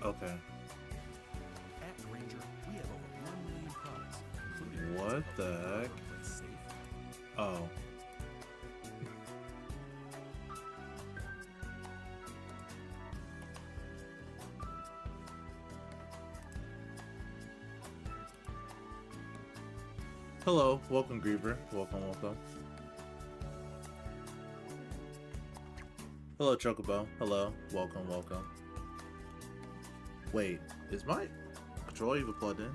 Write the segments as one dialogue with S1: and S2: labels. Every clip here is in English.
S1: Okay.
S2: At Granger, we have over 1 million products, including
S1: What the heck?
S2: safe.
S1: Oh. Hello, welcome Griever. Welcome, welcome. Hello Chocobo. Hello, welcome, welcome. Wait, is my controller even plugged in?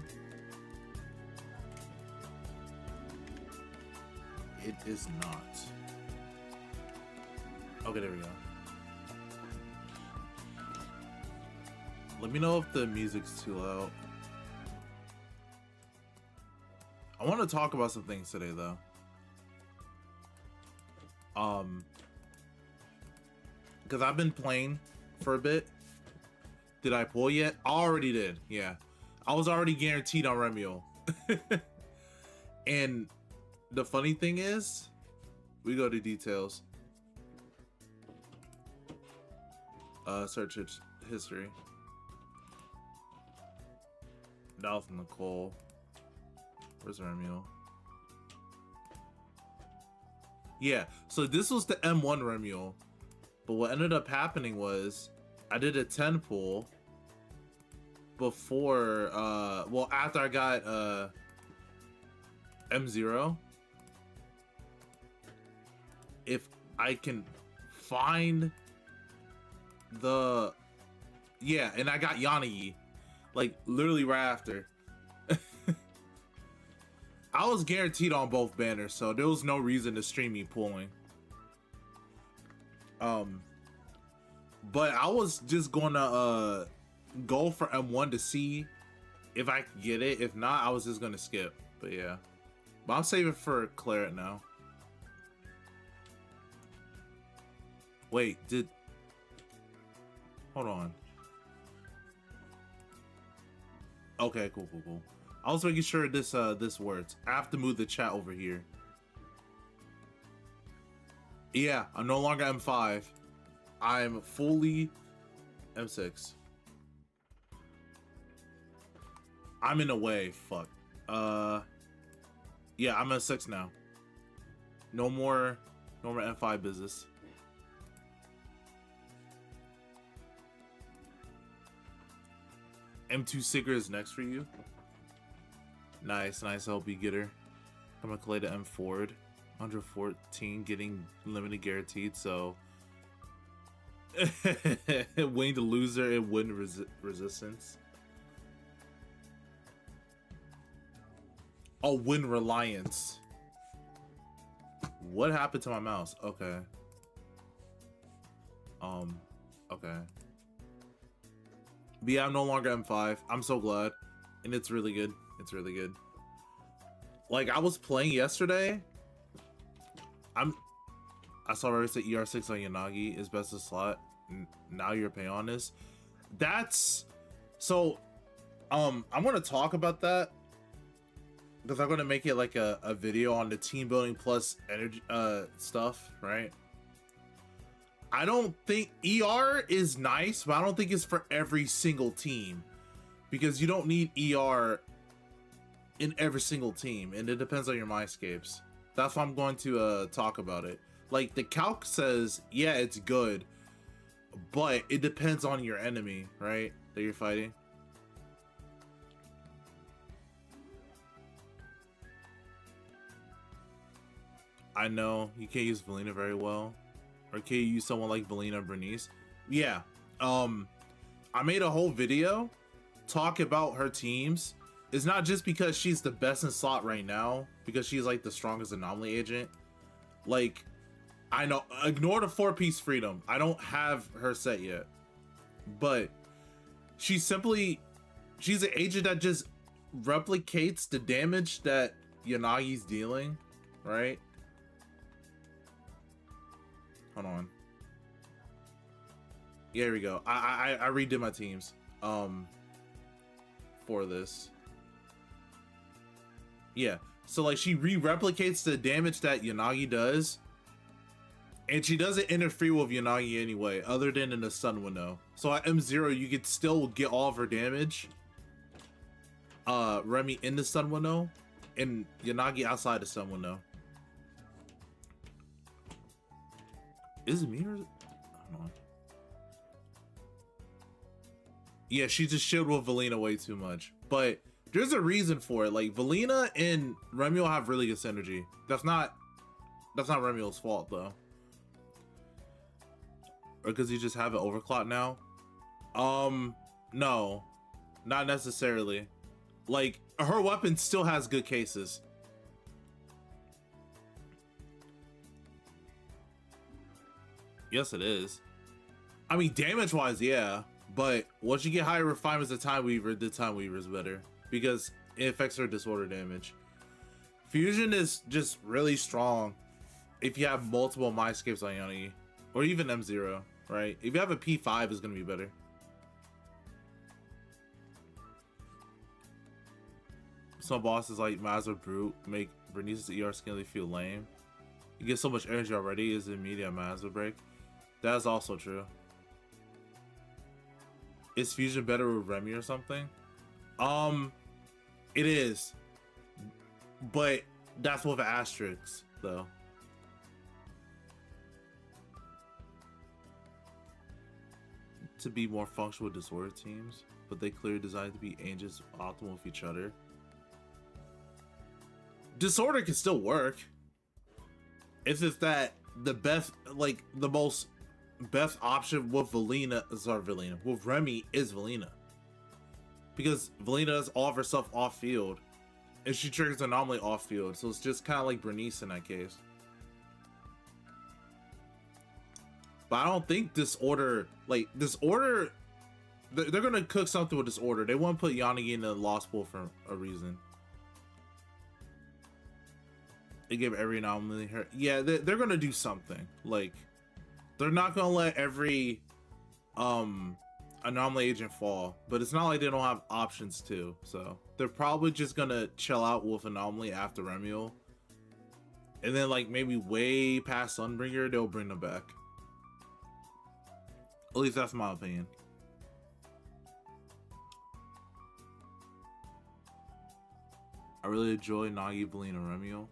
S1: It is not. Okay, there we go. Let me know if the music's too loud. I want to talk about some things today, though. Because I've been playing for a bit. Did I pull yet? I already did, yeah. I was already guaranteed on Remielle. And the funny thing is, we go to details. Search history. That was Nicole. Where's Remielle? Yeah, so this was the M1 Remielle. But what ended up happening was I did a 10 pull before well, after I got M0. If I can find the, yeah, and I got Yanagi like literally right after. I was guaranteed on both banners, so there was no reason to stream me pulling. But I was just gonna go for M1 to see if I could get it. If not, I was just gonna skip. But yeah. But I'm saving for Claret now. Wait, hold on. Okay, cool. I was making sure this works. I have to move the chat over here. Yeah, I'm no longer M5. I'm fully M6. I'm in a way, fuck. Yeah, I'm M6 now. No more M5 business. M2 Sigger is next for you. Nice LB getter. I'm gonna collect the M Ford. 114 getting limited guaranteed, so win the loser and win resistance. Oh, win reliance. What happened to my mouse? Okay. Okay. But yeah, I'm no longer M5. I'm so glad. And it's really good. It's really good. Like, I was playing yesterday. I saw where it said ER6 on Yanagi is best of slot. Now you're paying on this. That's so I'm gonna talk about that because I'm gonna make it like a video on the team building plus energy stuff, right? I don't think ER is nice, but I don't think it's for every single team because you don't need ER in every single team, and it depends on your mindscapes. That's why I'm going to talk about it. Like, the calc says, yeah, it's good, but it depends on your enemy, right? That you're fighting. I know you can't use Valina very well, or can you use someone like Valina Bernice? Yeah. I made a whole video talk about her teams. It's not just because she's the best in slot right now, because she's like the strongest anomaly agent. Like, I know, ignore the 4-piece freedom. I don't have her set yet, but she's an agent that just replicates the damage that Yanagi's dealing, right? Hold on. Yeah, here we go. I redid my teams for this. Yeah, so like she re-replicates the damage that Yanagi does And she doesn't interfere with Yanagi anyway, other than in the Sun Window. So at M0, you could still get all of her damage. Remy in the Sun Window, and Yanagi outside the Sun Window. Is it me or is it? I don't know. Yeah, she just shielded with Valina way too much. But there's a reason for it. Like, Valina and Remielle have really good synergy. That's not Remielle's fault, though. Or because you just have it overclocked now? No. Not necessarily. Like, her weapon still has good cases. Yes, it is. I mean, damage-wise, yeah. But once you get higher refinements of Time Weaver, the Time Weaver is better. Because it affects her disorder damage. Fusion is just really strong if you have multiple Mindscapes on Yanagi. Or even M0, right? If you have a P5, it's going to be better. Some bosses like Mazza Brute make Bernice's ER skinny feel lame. You get so much energy already, is immediate Mazza break. That's also true. Is Fusion better with Remy or something? It is. But that's with an asterisk, though. To be more functional with disorder teams, but they clearly designed to be angels optimal with each other. Disorder can still work. It's just that the best, like the most best option with with Remy is Valina. Because Valina does all of her stuff off field. And she triggers anomaly off field. So it's just kind of like Bernice in that case. But I don't think Disorder, they're going to cook something with Disorder. They want to put Yanagi in the Lost Pool for a reason. They give every anomaly her. Yeah, they're going to do something. Like, they're not going to let every anomaly agent fall. But it's not like they don't have options too. So they're probably just going to chill out with Anomaly after Remielle. And then, like, maybe way past Sunbringer, they'll bring them back. At least that's my opinion. I really enjoy Nagi, Valina, Remielle.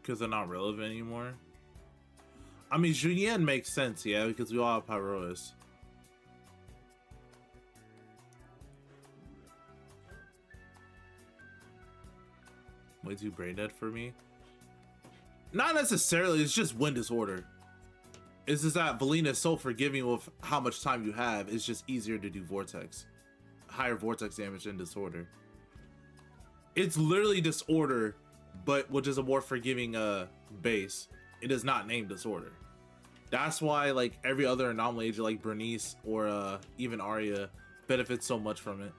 S1: Because they're not relevant anymore. I mean, Julien makes sense, yeah, because we all have Pyrois. Way too brain dead for me. Not necessarily, it's just wind disorder. It's just that Valina is so forgiving with how much time you have, it's just easier to do Vortex. Higher Vortex damage than Disorder. It's literally Disorder, but which is a more forgiving base. It is not named Disorder. That's why like every other anomaly agent like Bernice or even Arya benefits so much from it.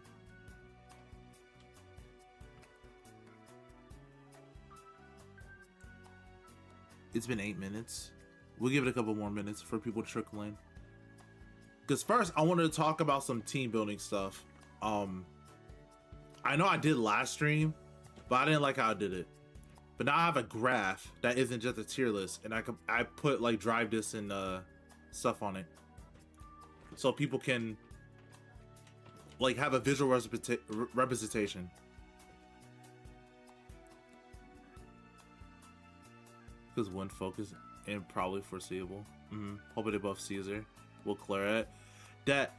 S1: It's been 8 minutes. We'll give it a couple more minutes for people to trickle in. Because first, I wanted to talk about some team building stuff. I know I did last stream, but I didn't like how I did it. But now I have a graph that isn't just a tier list, and I put like drive this and stuff on it, so people can like have a visual representation. Because one focus and probably foreseeable. Hoping above Caesar will Claret. That,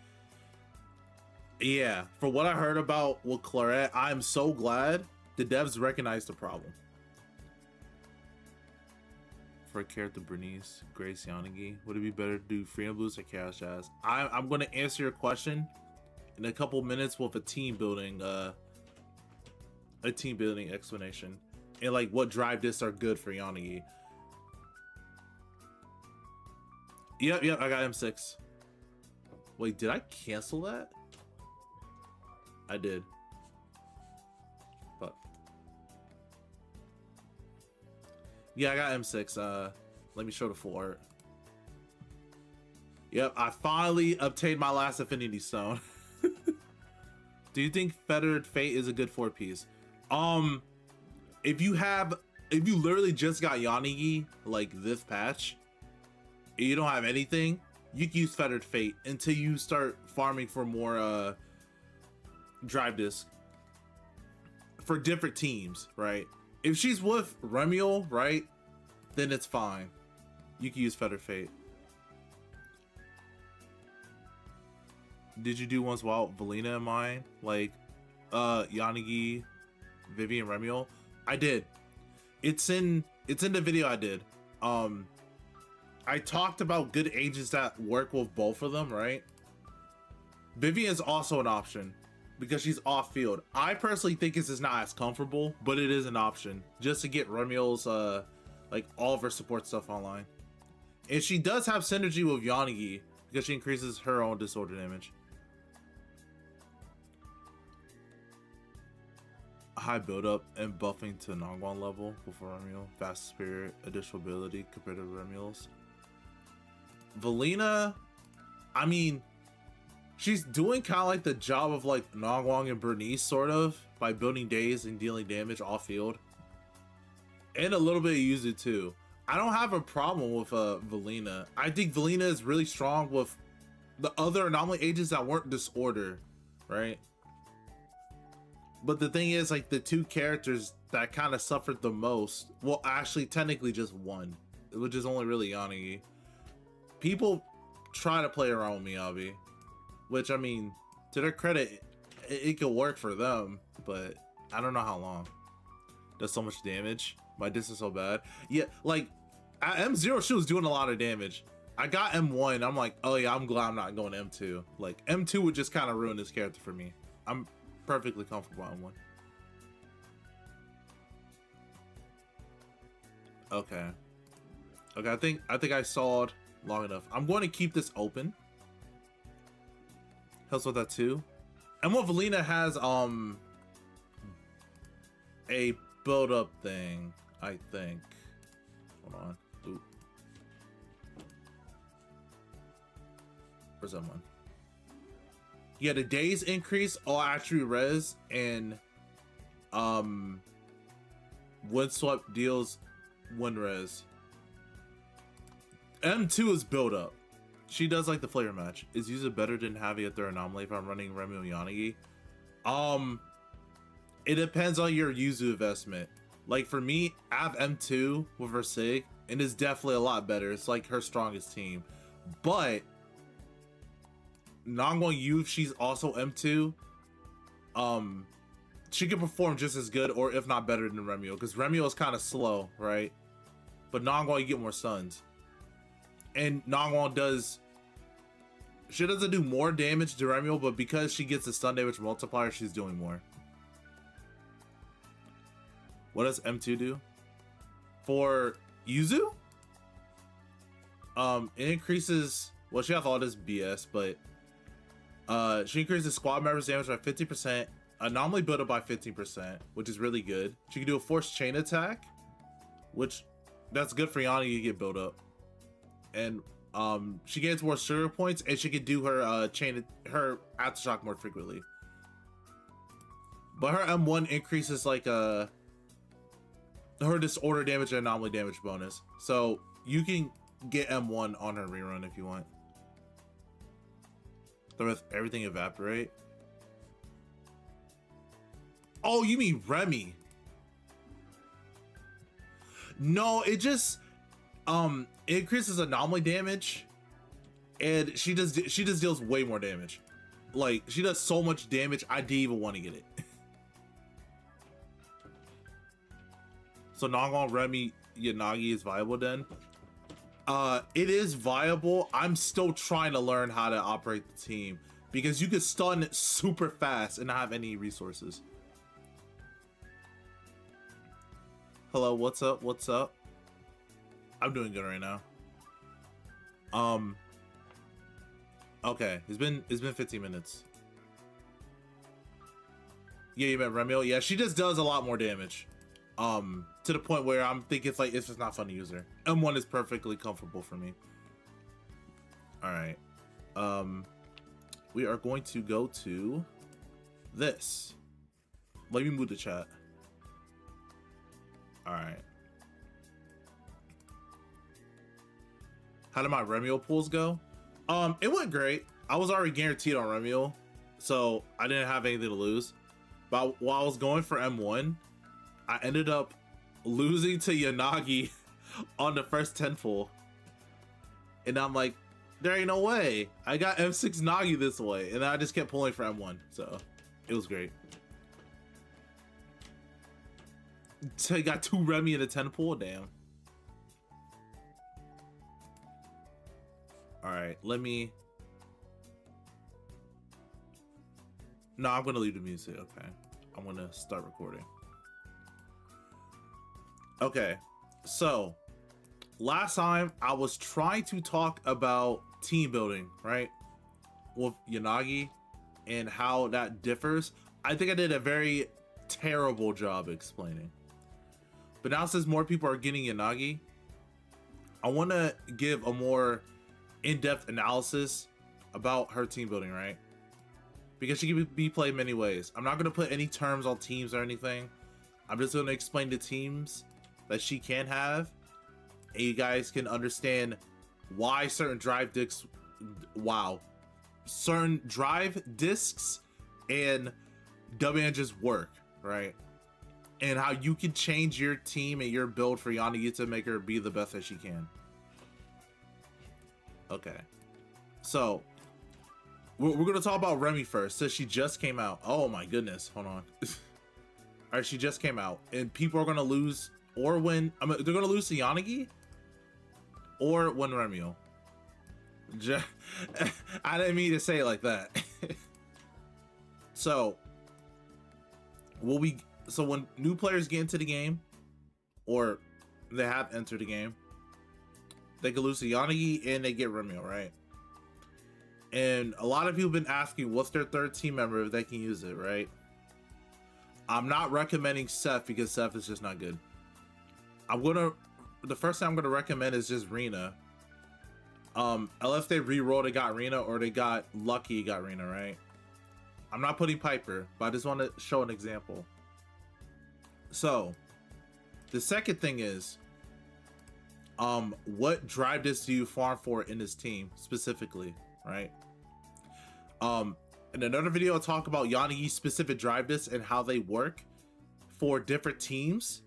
S1: yeah, for what I heard about with Claret, I'm so glad the devs recognized the problem. For a character Bernice, Grace, Yanagi, would it be better to do Freedom Boost or Chaos Jazz? I'm going to answer your question in a couple minutes with a team building explanation and like what drive discs are good for Yanagi. Yep, I got M6. Wait, did I cancel that? I did. But yeah, I got M6. Let me show the full art. Yep, I finally obtained my last Affinity Stone. Do you think Fettered Fate is a good 4-piece? if you literally just got Yanagi like this patch, and you don't have anything, you can use Fettered Fate until you start farming for more drive disc for different teams, right? If she's with Remielle, right, then it's fine. You can use Fettered Fate. Did you do ones while Valina in mine? Like Yanagi, Vivian, Remielle? I did. It's in the video I did. I talked about good agents that work with both of them, right? Vivian is also an option because she's off field. I personally think this is not as comfortable, but it is an option just to get Remielle's like all of her support stuff online. And she does have synergy with Yanagi because she increases her own disorder damage. High build-up and buffing to Nongguang level before Remielle. Fast spirit, additional ability compared to Remielle's. Valina, I mean, she's doing kind of like the job of like Nongguang and Bernice, sort of, by building days and dealing damage off field. And a little bit of Yuzu too. I don't have a problem with Valina. I think Valina is really strong with the other anomaly agents that weren't disorder, right? But the thing is, like, the two characters that kind of suffered the most, well, actually, technically just one, which is only really Yanagi. People try to play around with Miyabi, which, I mean, to their credit, it could work for them, but I don't know how long. Does so much damage. My distance so bad. Yeah, like, at M0, she was doing a lot of damage. I got M1, I'm like, oh yeah, I'm glad I'm not going M2. Like, M2 would just kind of ruin this character for me. I'm perfectly comfortable on one. Okay. Okay, I think I saw it long enough. I'm going to keep this open. Helps with that too. And what Valina has a build up thing, I think. Hold on. Ooh. Where's that one? Yeah, the days increase, all attribute res, and windswept deals wind res. M2 is build up. She does like the flavor match. Is Yuzu better than having a third anomaly if I'm running Remielle Yanagi? It depends on your Yuzu investment. Like for me, I have M2 with her Sig, and it's definitely a lot better. It's like her strongest team. But Nongguang Yu, if she's also M2, she can perform just as good, or if not better than Remielle, because Remielle is kind of slow, right? But Nongguang, you get more stuns. And Nongguang she doesn't do more damage to Remielle, but because she gets the stun damage multiplier, she's doing more. What does M2 do? For Yuzu? It increases, well, she has all this BS, but she increases squad members damage by 50%, anomaly build up by 15%, which is really good. She can do a forced chain attack, which that's good for Yanagi to get build up. And she gains more sugar points, and she can do her her aftershock more frequently. But her M1 increases like her disorder damage and anomaly damage bonus. So you can get M1 on her rerun if you want. With everything evaporate. Oh, you mean Remy? No, it just it increases anomaly damage, and she just deals way more damage. Like she does so much damage, I didn't even want to get it. So Nongguang Remy Yanagi is viable then? It is viable. I'm still trying to learn how to operate the team because you can stun it super fast and not have any resources. Hello, what's up? What's up? I'm doing good right now. Okay, it's been 15 minutes. Yeah, you met Remielle. Yeah, she just does a lot more damage. To the point where I'm thinking it's like, it's just not fun to use her. M1 is perfectly comfortable for me. All right. We are going to go to this. Let me move the chat. All right. How did my Remielle pools go? It went great. I was already guaranteed on Remielle, so I didn't have anything to lose. But while I was going for M1, I ended up losing to Yanagi on the first 10 pull. And I'm like, there ain't no way. I got M6 Nagi this way. And I just kept pulling for M1. So it was great. So I got 2 Remy in a 10 pull. Damn. Alright, let me... No, I'm going to leave the music. Okay. I'm going to start recording. Okay. So, last time I was trying to talk about team building, right? With Yanagi and how that differs. I think I did a very terrible job explaining. But now since more people are getting Yanagi, I want to give a more in-depth analysis about her team building, right? Because she can be played many ways. I'm not going to put any terms on teams or anything. I'm just going to explain the teams that she can have, and you guys can understand why certain drive discs, certain drive discs and W engines work, right? And how you can change your team and your build for Yanagi to make her be the best that she can. Okay, so we're gonna talk about Remy first, since she just came out. Oh my goodness, hold on. All right, she just came out, and people are gonna lose or win. I mean, they're gonna lose to Yanagi or win Remielle. I didn't mean to say it like that. So when new players get into the game, or they have entered the game, they can lose to Yanagi and they get Remielle, right? And a lot of people have been asking what's their third team member if they can use it, right? I'm not recommending Seth because Seth is just not good. The first thing I'm gonna recommend is just Rena. Unless they re-rolled it, got Rena, or they got lucky, got Rena, right? I'm not putting Piper, but I just want to show an example. So the second thing is, what drive disc do you farm for in this team specifically, right? In another video, I'll talk about Yanagi's specific drive discs and how they work for different teams.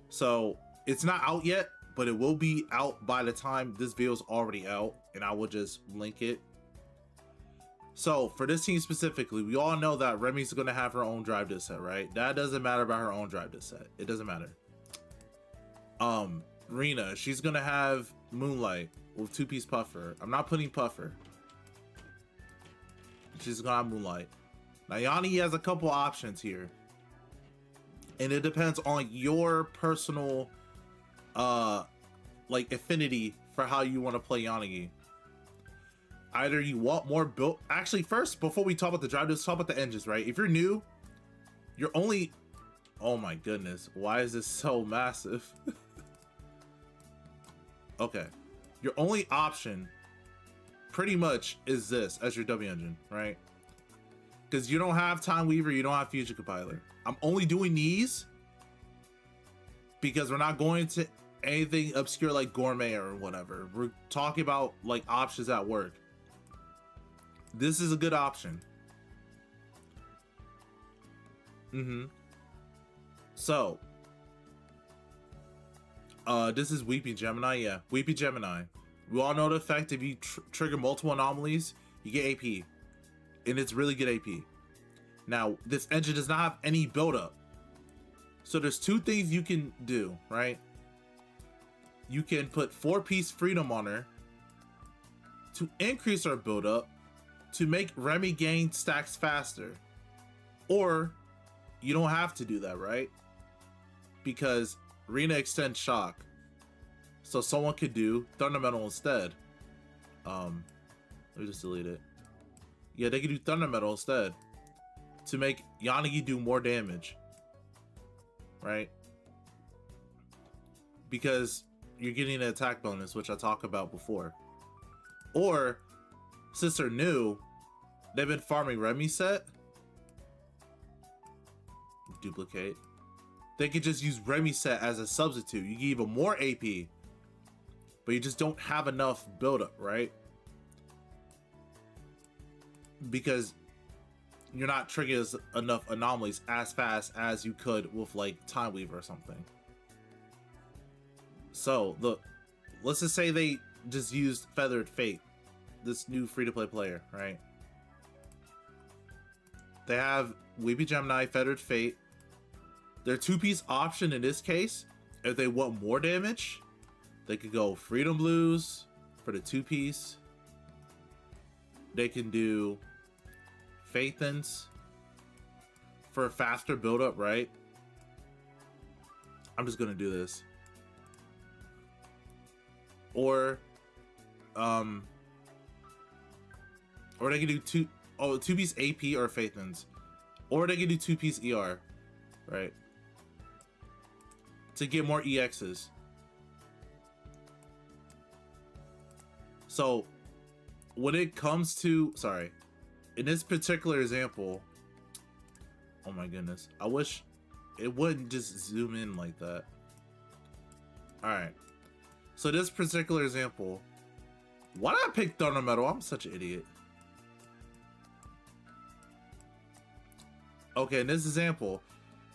S1: So it's not out yet, but it will be out by the time this video is already out, and I will just link it. So for this team specifically, we all know that Remy's going to have her own drive disc set, right? That doesn't matter about her own drive disc set. It doesn't matter. Rena, she's going to have Moonlight with 2-piece Puffer. I'm not putting Puffer. She's going to have Moonlight. Now, Yanagi has a couple options here. And it depends on your personal, like, affinity for how you want to play Yanagi. Either you want more build. Actually, first, before we talk about the drive, let's talk about the engines, right? If you're new, you're only... Oh my goodness. Why is this so massive? Okay. Your only option pretty much is this as your W engine, right? Because you don't have Time Weaver, you don't have Future Compiler. I'm only doing these because we're not going to anything obscure like Gourmet or whatever. We're talking about like options at work. This is a good option. So, this is Weeping Gemini. Yeah, Weeping Gemini. We all know the effect if you trigger multiple anomalies, you get AP. And it's really good AP. Now, this engine does not have any buildup. So there's two things you can do, right? You can put 4-piece Freedom on her to increase her buildup to make Remy gain stacks faster. Or you don't have to do that, right? Because Rena extends shock. So someone could do Thunder Metal instead. Let me just delete it. Yeah, they could do Thunder Metal instead to make Yanagi do more damage. Right? Because you're getting an attack bonus, which I talked about before. Or, since they're new, they've been farming Remy set. Duplicate. they could just use Remy set as a substitute. You give them more AP, but you just don't have enough buildup, right? Because you're not triggering enough anomalies as fast as you could with like Time Weaver or something. So let's just say they just used Feathered Fate, this new free-to-play player, right? They have Weepy Gemini, Feathered Fate. Their 2-piece option in this case, if they want more damage, they could go Freedom Blues for the 2-piece. They can do Phaethons for a faster build-up, right? I'm just gonna do this. Or they can do 2-piece AP or Phaethons. Or they can do 2-piece ER, right? To get more EXs. So when it comes to, sorry, in this particular example, oh my goodness, I wish it wouldn't just zoom in like that. All right, so this particular example, why did I pick Thunder Metal? I'm such an idiot. Okay, in this example,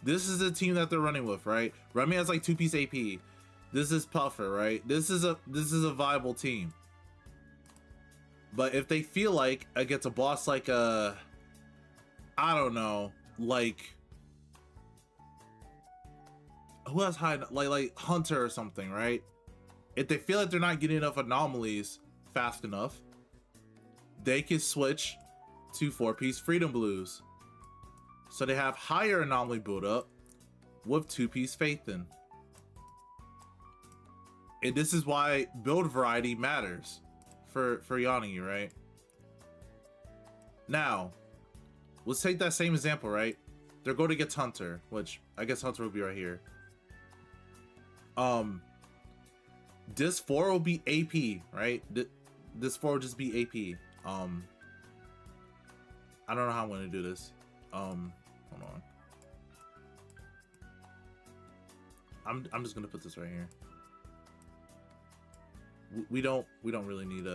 S1: this is the team that they're running with, right? Remy has like 2-piece AP. This is Puffer, right? This is a viable team. But if they feel like against a boss like I don't know, like who has high, like Hunter or something, right? If they feel like they're not getting enough anomalies fast enough, they can switch to 4-piece Freedom Blues. So they have higher anomaly build up with 2-piece Phaethon. And this is why build variety matters for Yanagi, right? Now, let's take that same example, right? They're going to get Hunter, which I guess Hunter will be right here. This 4 will be AP, right? This 4 will just be AP. I don't know how I'm going to do this. Hold on. I'm just gonna put this right here. We don't really need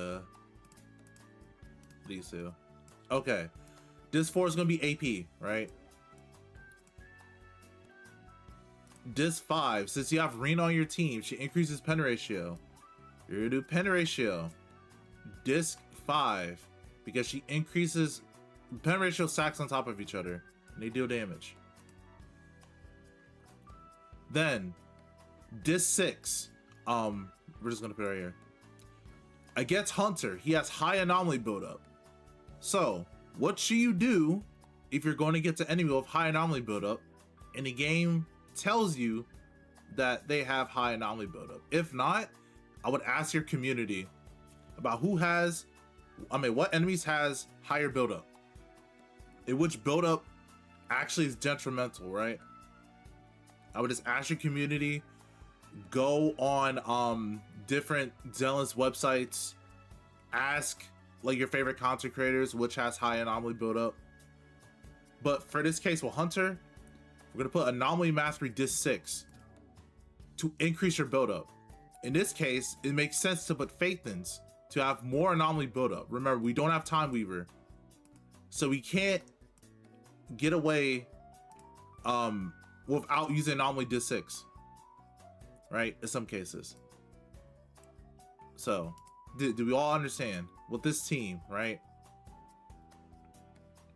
S1: these two. Okay, this 4 is gonna be AP, right? This 5, since you have Rena on your team, she increases pen ratio. You're gonna do pen ratio. Disc 5, because she increases pen ratio, stacks on top of each other, and they deal damage. Then, Disc 6, we're just gonna put it right here. Against Hunter, he has high anomaly buildup. So, what should you do if you're going to get to enemy with high anomaly buildup, and the game tells you that they have high anomaly buildup? If not, I would ask your community about what enemies has higher buildup, and which buildup actually is detrimental, right? I would just ask your community, go on different Zealous websites, ask like your favorite content creators which has high anomaly buildup. But for this case with Hunter, we're gonna put Anomaly Mastery Disc 6 to increase your buildup. In this case, it makes sense to put Phaethons to have more anomaly buildup. Remember, we don't have Time Weaver, so we can't get away without using Anomaly Disc 6, right? In some cases. So, do we all understand? With this team, right?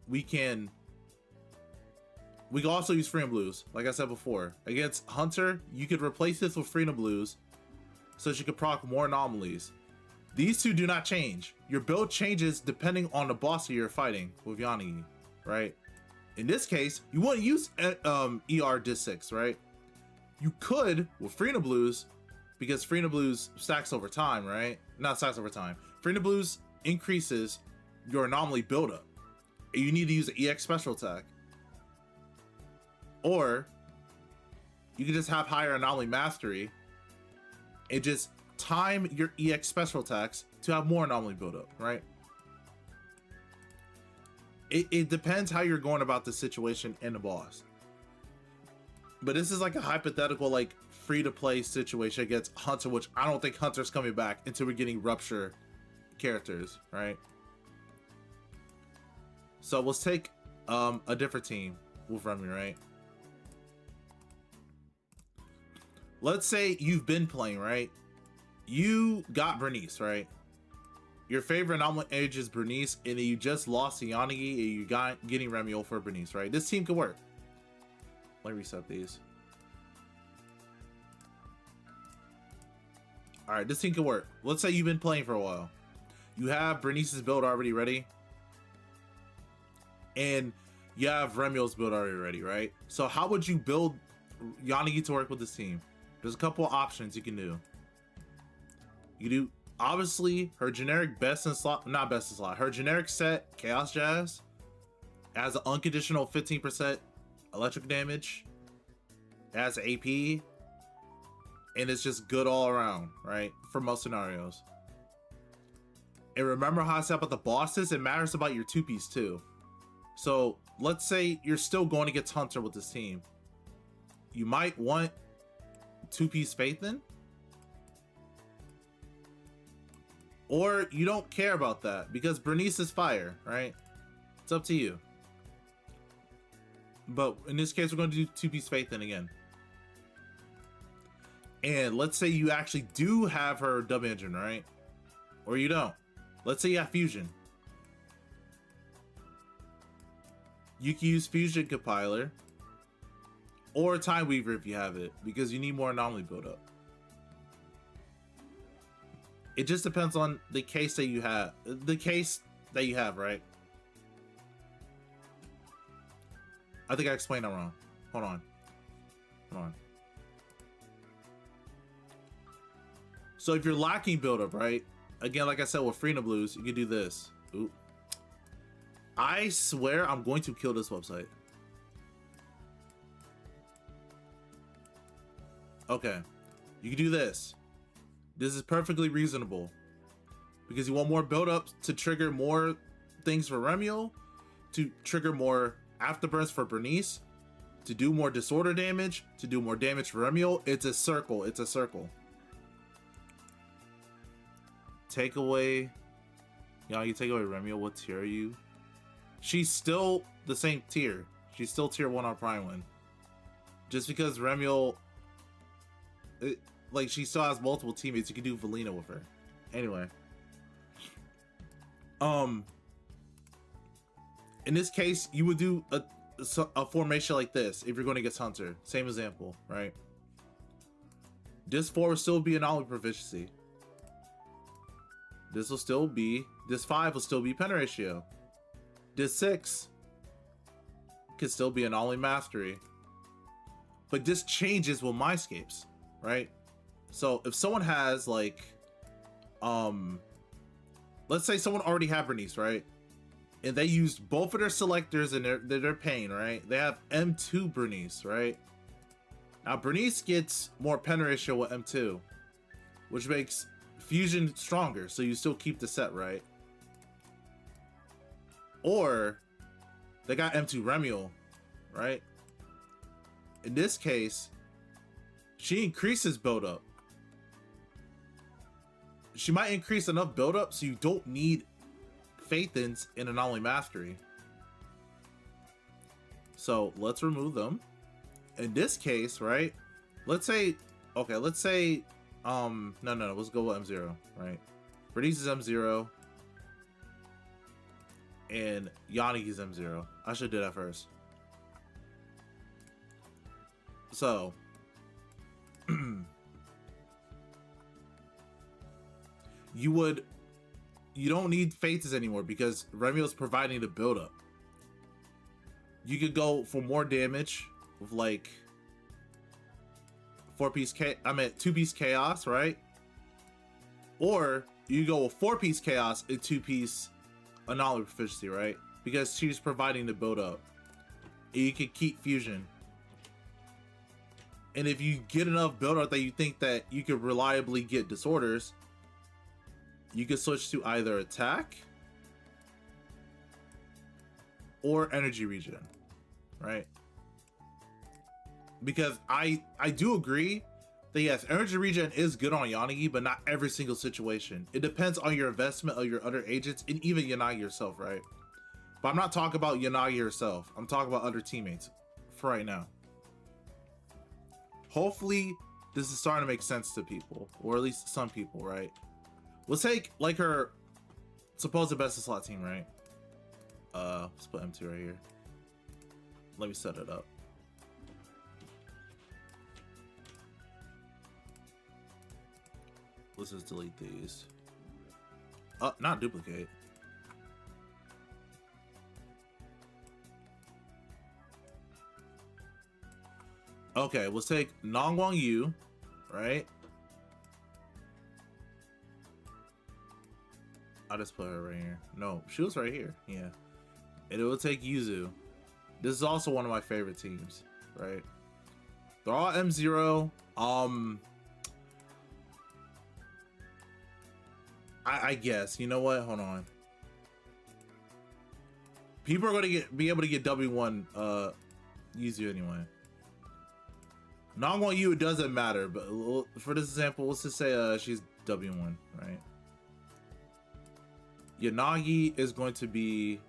S1: We can also use Freedom Blues, like I said before. Against Hunter, you could replace this with Freedom Blues so she could proc more anomalies. These two do not change. Your build changes depending on the boss that you're fighting with Yanagi, right? In this case, you want to use ER Disc 6, right? You could with Freedom Blues, because Freedom Blues stacks over time, right? Not stacks over time. Freedom Blues increases your anomaly buildup, and you need to use an EX special attack. Or you can just have higher anomaly mastery and just time your EX special attacks to have more anomaly buildup, right? It depends how you're going about the situation and the boss. But this is like a hypothetical, like free to play situation against Hunter, which I don't think Hunter's coming back until we're getting Rupture characters, right? So let's take a different team with Remy, right? Let's say you've been playing, right? You got Bernice, right? Your favorite anomaly age is Bernice, and then you just lost to Yanagi, and you got getting Remielle for Bernice, right? This team could work. Let me reset these. All right, this team could work. Let's say you've been playing for a while. You have Bernice's build already ready, and you have Remielle's build already ready, right? So how would you build Yanagi to work with this team? There's a couple of options you can do. You do obviously her generic best in slot, not best in slot, her generic set Chaos Jazz as an unconditional 15% electric damage, as AP, and it's just good all around, right? For most scenarios. And remember how I said about the bosses, it matters about your two-piece too. So let's say you're still going against Hunter with this team. You might want two-piece Phaethon, or you don't care about that because Bernice is fire, right? It's up to you. But in this case, we're going to do two-piece Phaethon again. And let's say you actually do have her dub engine, right? Or you don't. Let's say you have Fusion. You can use Fusion Compiler or Time Weaver if you have it, because you need more anomaly buildup. It just depends on the case that you have. Right? I think I explained that wrong. Hold on. So if you're lacking buildup, right? Again, like I said with Freedom Blues, you can do this. Ooh. I swear I'm going to kill this website. Okay. You can do this. This is perfectly reasonable. Because you want more buildup to trigger more things for Remielle, to trigger more afterburns for Bernice, to do more disorder damage, to do more damage for Remielle. It's a circle. It's a circle. Take away... you take away Remielle. What tier are you? She's still the same tier. She's still tier 1 on Prime Win. Just because Remielle... like, she still has multiple teammates. You can do Valina with her. Anyway. In this case, you would do a formation like this if you're going to get Hunter. Same example, right? This 4 will still be anomaly proficiency. This 5 will still be pen ratio. This 6 could still be anomaly mastery. But this changes with Mindscapes, right? So if someone has like, let's say someone already had Bernice, right? And they used both of their selectors and their pain, right? They have M2 Bernice, right? Now Bernice gets more pen ratio with M2, which makes Fusion stronger, so you still keep the set, right? Or they got M2 Remielle, right? In this case, she increases buildup. She might increase enough buildup so you don't need Phaethons in Anomaly Mastery. So let's remove them. In this case, right? Let's say, okay, no, let's go with M0, right? Bernice is M0. And Yanagi is M0. I should do that first. So, you don't need Phases anymore because Remielle is providing the buildup. You could go for more damage with like 2-piece Chaos, right? Or you go with 4-piece Chaos and 2-piece Anomaly Proficiency, right? Because she's providing the buildup. You can keep Fusion. And if you get enough buildup that you think that you could reliably get disorders, you can switch to either attack or energy regen, right? because I do agree that yes, energy regen is good on Yanagi, but not every single situation. It depends on your investment of your other agents and even Yanagi yourself, right? But I'm not talking about Yanagi herself. I'm talking about other teammates for right now. Hopefully, this is starting to make sense to people, or at least some people, right? Let's take like her supposed best of slot team, right? Let's put M2 right here. Let me set it up. Let's just delete these. Not duplicate. Okay, let's take Nongguang Yu, right? I'll just put her right here. No, she was right here. Yeah. And it will take Yuzu. This is also one of my favorite teams, right? They're all M0. I guess. You know what? Hold on. People are going to be able to get W1 Yuzu anyway. Nongguang Yu, it doesn't matter, but for this example, let's just say she's W1, right? Yanagi is going to be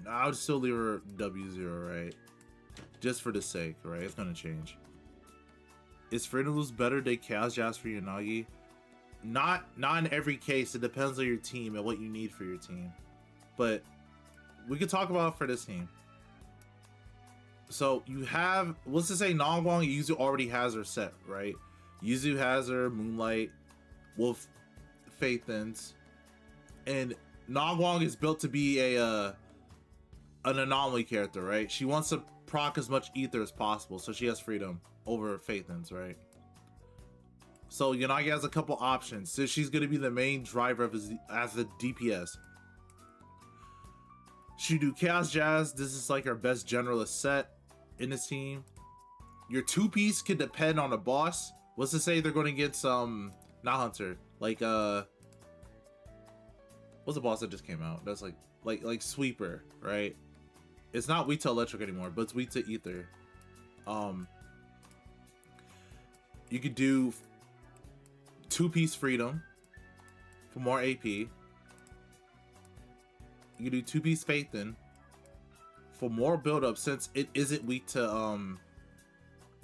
S1: I would still leave her W0, right? Just for the sake, right? It's gonna change. Is Freedom Lose better than Chaos Jazz for Yanagi? Not in every case. It depends on your team and what you need for your team. But we could talk about it for this team. So you have, let's just say Nongguang Yuzu already has her set, right? Yuzu has her Moonlight, Wolf, Faithins, and Nongguang is built to be an anomaly character, right? She wants to proc as much ether as possible, so she has freedom over Faithins, right? So Yanagi has a couple options. So she's going to be the main driver of his as the DPS. She do Chaos Jazz. This is like her best generalist set in this team. Your two-piece could depend on a boss. Let's just say they're going to get some, not Hunter, like what's the boss that just came out? That's like Sweeper, right? It's not weak to electric anymore, but it's weak to ether. You could do two-piece freedom for more AP. You could do two-piece Faithin for more build-up since it isn't weak to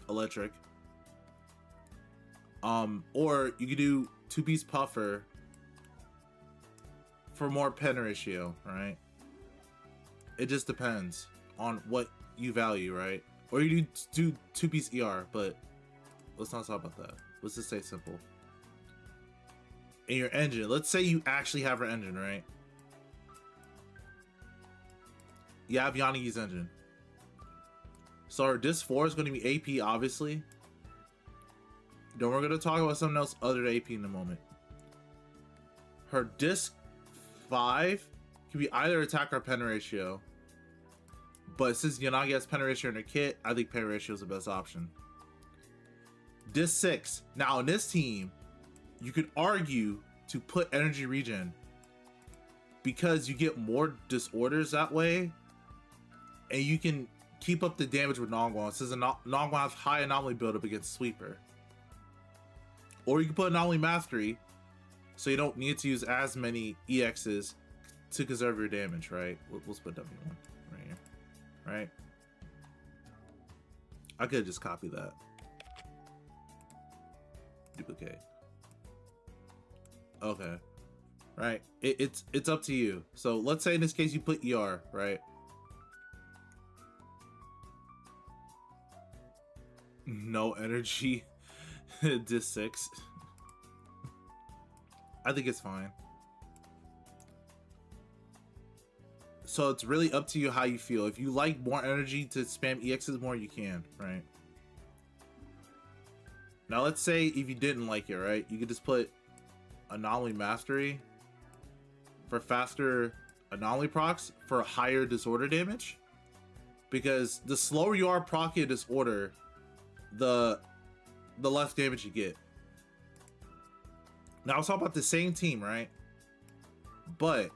S1: electric. Or you could do two-piece Puffer for more pen ratio, right? It just depends on what you value, right? Or you do two-piece ER, but let's not talk about that. Let's just say simple. In your engine, let's say you actually have her engine, right? You have Yanagi's engine. So her disc 4 is going to be AP, obviously. Then we're going to talk about something else other than AP in a moment. Her disc 5 can be either attack or pen ratio. But since Yanagi has pen ratio in her kit, I think pen ratio is the best option. Disc 6. Now in this team, you could argue to put energy regen because you get more disorders that way, and you can keep up the damage with Nongguang since Nongguang has high anomaly buildup against Sweeper. Or you can put anomaly mastery so you don't need to use as many EXs to conserve your damage, right? We'll split W1 right here, right? I could just copy that. Duplicate. Okay, right? It's up to you. So let's say in this case you put ER, right? No energy. Disc 6. I think it's fine. So it's really up to you how you feel. If you like more energy to spam EXs more, you can, right? Now let's say if you didn't like it, right? You could just put Anomaly Mastery for faster anomaly procs for higher disorder damage. Because the slower you are proccing a disorder, the less damage you get. Now let's talk about the same team, right? But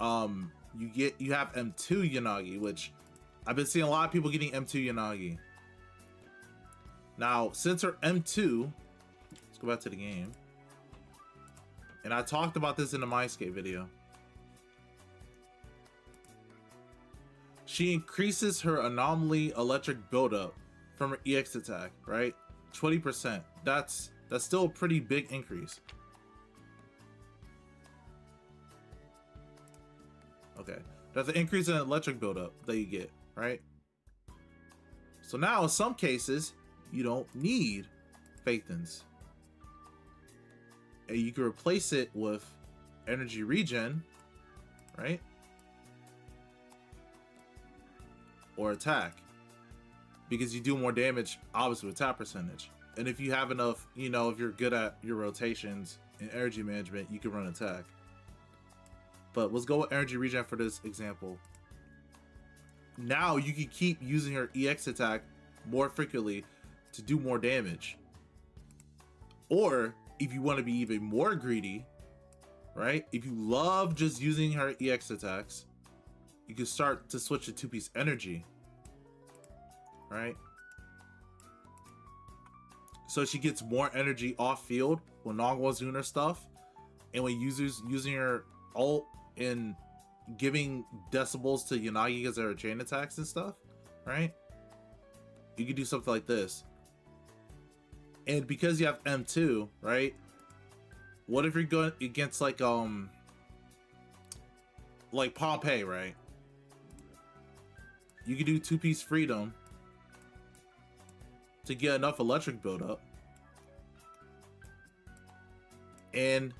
S1: you have M2 Yanagi, which I've been seeing a lot of people getting M2 Yanagi. Now, since her M2, let's go back to the game. And I talked about this in the Mindscape video. She increases her anomaly electric buildup from her EX attack, right? 20%. That's still a pretty big increase. Okay, that's an increase in electric buildup that you get, right? So now in some cases, you don't need Phaethons. And you can replace it with energy regen, right? Or attack. Because you do more damage, obviously, with attack percentage. And if you have enough, you know, if you're good at your rotations and energy management, you can run attack. But let's go with energy regen for this example. Now you can keep using her EX attack more frequently to do more damage. Or if you want to be even more greedy, right? If you love just using her EX attacks, you can start to switch to two-piece energy, right? So she gets more energy off field when Nongwa's doing her stuff, and when users using her ult and giving decibels to Yanagi as their chain attacks and stuff, right? You can do something like this. And because you have M2, right? What if you're going against like Pompeii, right? You can do two-piece freedom to get enough electric buildup and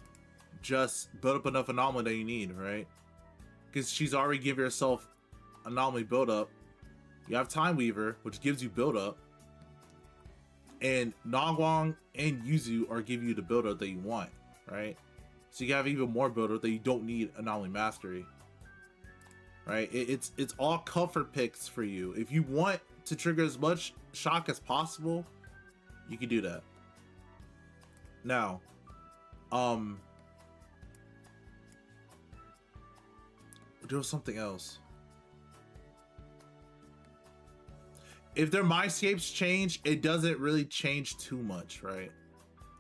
S1: just build up enough anomaly that you need, right? Because she's already given herself anomaly buildup. You have Time Weaver, which gives you buildup, and Nongguang and Yuzu are giving you the buildup that you want, right? So you have even more buildup that you don't need anomaly mastery, right? It's all comfort picks for you. If you want to trigger as much shock as possible, you can do that. Now, there was something else. If their mindscapes change, it doesn't really change too much, right?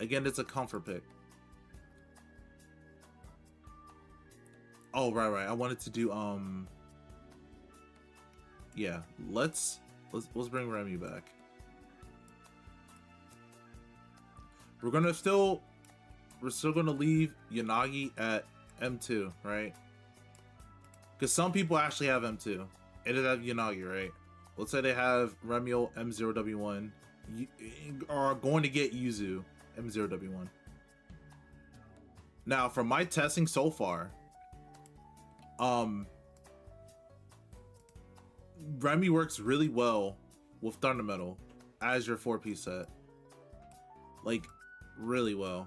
S1: Again, it's a comfort pick. Oh, right. I wanted to do yeah, let's bring Remy back. We're still gonna leave Yanagi at M2, right? Because some people actually have M2 and they have Yanagi, right? Let's say they have Remielle M0W1, are going to get Yuzu M0W1. Now, from my testing so far, Remy works really well with Thunder Metal as your 4-piece set. Like, really well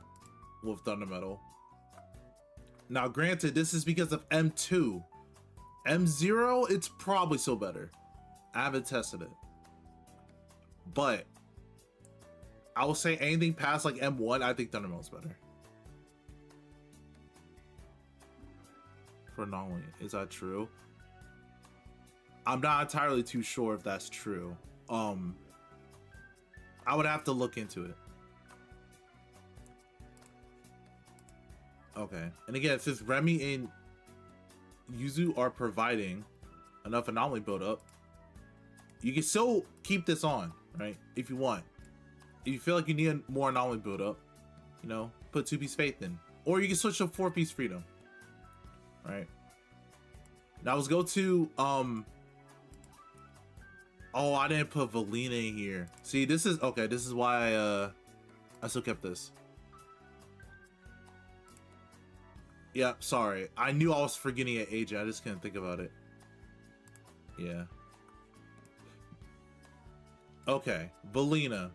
S1: with Thunder Metal. Now, granted, this is because of M2. M0, it's probably still better. I haven't tested it. But I will say anything past like M1, I think Thunder Metal's better. For Nongli, is that true? I'm not entirely too sure if that's true. I would have to look into it. Okay, and again, since Remy and Yuzu are providing enough anomaly buildup, you can still keep this on, right? If you want. If you feel like you need more anomaly buildup, you know, put 2-piece Faith in. Or you can switch to 4-piece Freedom. Right? Now let's go to oh, I didn't put Valina in here. See, this is okay, this is why I still kept this. Yeah, sorry. I knew I was forgetting an agent. I just couldn't think about it. Yeah. Okay, Valina.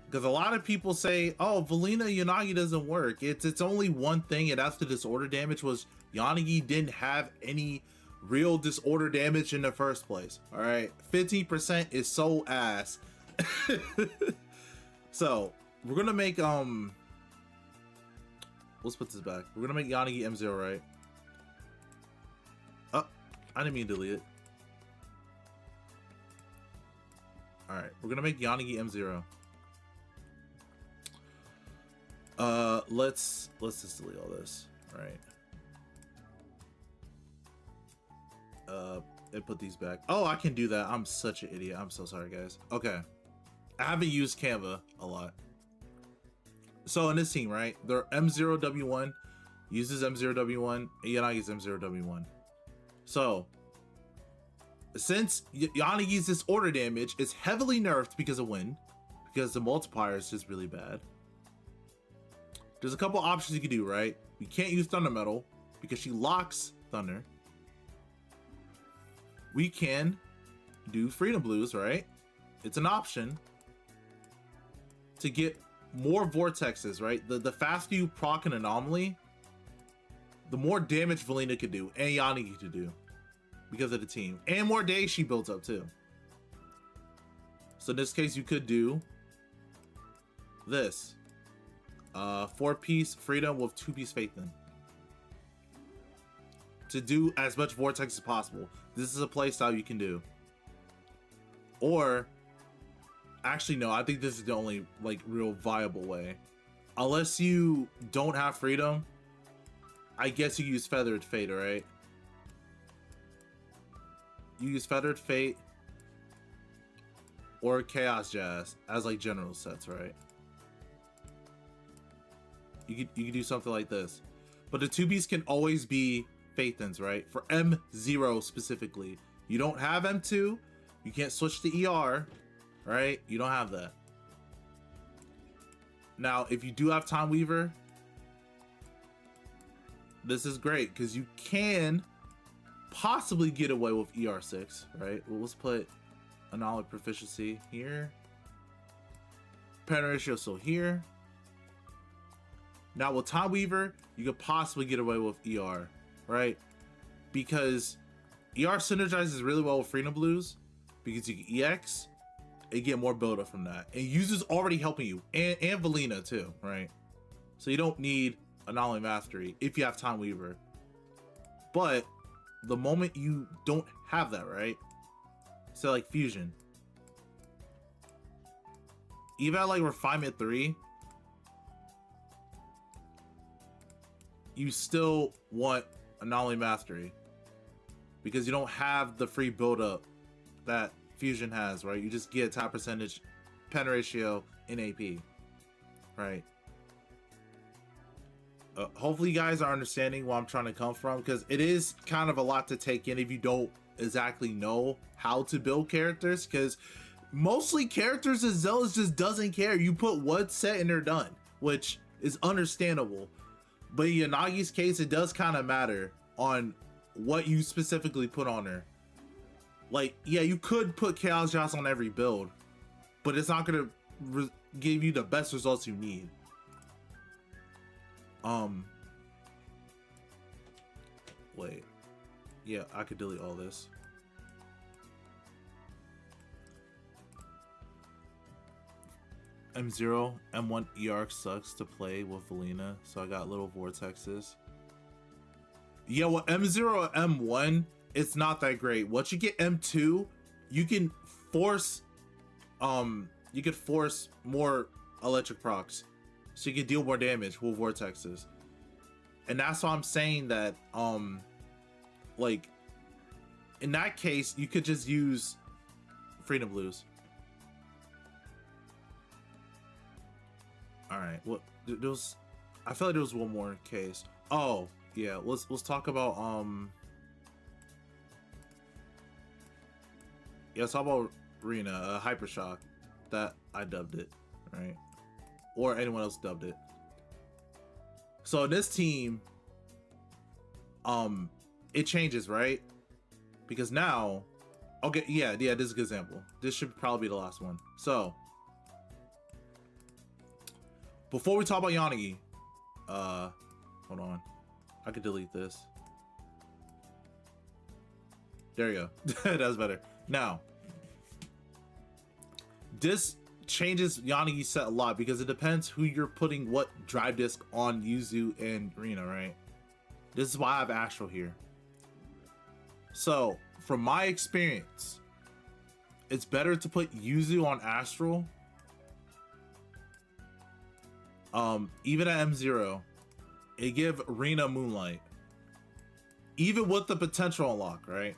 S1: Because a lot of people say, oh, Valina Yanagi doesn't work. It's only one thing, and that's the disorder damage. Was Yanagi didn't have any real disorder damage in the first place. All right, 15% is so ass. So we're gonna make let's put this back. We're gonna make Yanagi M0, right? I didn't mean to delete it. Alright, we're gonna make Yanagi M0. Let's just delete all this. Alright. And put these back. Oh, I can do that. I'm such an idiot. I'm so sorry, guys. Okay. I haven't used Canva a lot. So in this team, right, their M0W1 uses M0W1 and Yanagi's M0W1. So since Yanagi's disorder damage is heavily nerfed because of wind, because the multiplier is just really bad, there's a couple options you can do, right? We can't use Thunder Metal because she locks Thunder. We can do Freedom Blues, right? It's an option to get more vortexes, right? The faster you proc an anomaly, the more damage Valina could do and Yanagi could do because of the team. And more days she builds up too. So in this case, you could do this. 4-piece Freedom with 2-piece Faith in. To do as much vortex as possible. This is a playstyle you can do. Or, actually no, I think this is the only like real viable way. Unless you don't have Freedom, I guess you use Feathered Fate, right? You use Feathered Fate or Chaos Jazz as like general sets, right? You could do something like this. But the 2-piece can always be Faithins, right? For M0 specifically. You don't have M2, you can't switch to ER, right? You don't have that. Now, if you do have Time Weaver, this is great because you can possibly get away with ER6, right? Well, let's put Anomaly Proficiency here. Parent Ratio so here. Now with Time Weaver, you could possibly get away with ER, right? Because ER synergizes really well with Freedom Blues because you can EX and get more build up from that. And Yuzu's already helping you, and Valina too, right? So you don't need Anomaly Mastery if you have Time Weaver. But the moment you don't have that, right? So like Fusion. Even at like Refinement 3, you still want Anomaly Mastery because you don't have the free build-up that Fusion has, right? You just get top percentage, pen ratio, in AP, right? Hopefully you guys are understanding where I'm trying to come from, because it is kind of a lot to take in if you don't exactly know how to build characters, because mostly characters that Zealous just doesn't care. You put one set and they're done, which is understandable. But in Yanagi's case, it does kind of matter on what you specifically put on her. Like, yeah, you could put Chaos Joss on every build, but it's not going to give you the best results you need. Wait. Yeah, I could delete all this. M0, M1 ERC sucks to play with Valina, so I got little vortexes. Yeah, well, M0 or M1, it's not that great. Once you get M2, you can force, you could force more electric procs, so you can deal more damage with vortexes. And that's why I'm saying that, like, in that case, you could just use Freedom Blues. All right, what there was? I feel like there was one more case. Oh yeah, let's talk about yeah, let's talk about Rena, Hypershock. That I dubbed it, right? Or anyone else dubbed it. So this team, it changes, right? Because now, okay, yeah, this is a good example. This should probably be the last one. So before we talk about Yanagi, hold on, I could delete this. There you go. That's better. Now, this changes Yanagi's set a lot because it depends who you're putting what drive disc on Yuzu and Rena, right? This is why I have Astral here. So, from my experience, it's better to put Yuzu on Astral. Even at M0, it give Rina Moonlight. Even with the potential unlock, right?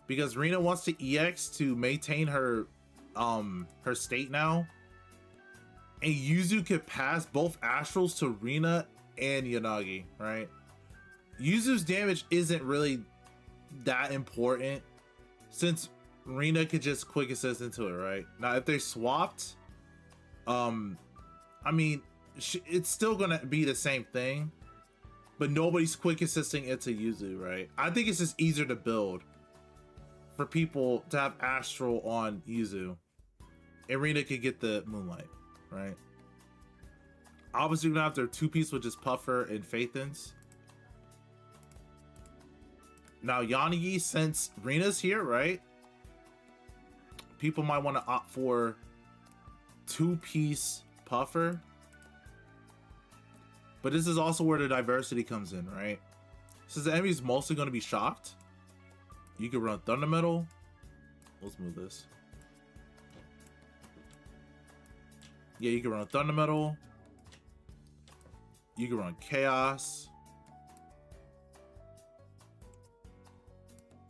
S1: Because Rina wants to EX to maintain her her state now. And Yuzu could pass both Astrals to Rina and Yanagi, right? Yuzu's damage isn't really that important since Rina could just quick assist into it, right? Now, if they swapped, I mean, it's still gonna be the same thing, but nobody's quick assisting into Yuzu, right? I think it's just easier to build for people to have Astral on Yuzu. And Rina could get the Moonlight, right? Obviously, we're gonna have their two-piece, which is Puffer and Phaethons. Now, Yanagi, since Rina's here, right? People might want to opt for two-piece Puffer. But this is also where the diversity comes in, right? Since the enemy's mostly going to be shocked, you can run Thunder Metal. Let's move this. Yeah, you can run Thunder Metal. You can run Chaos.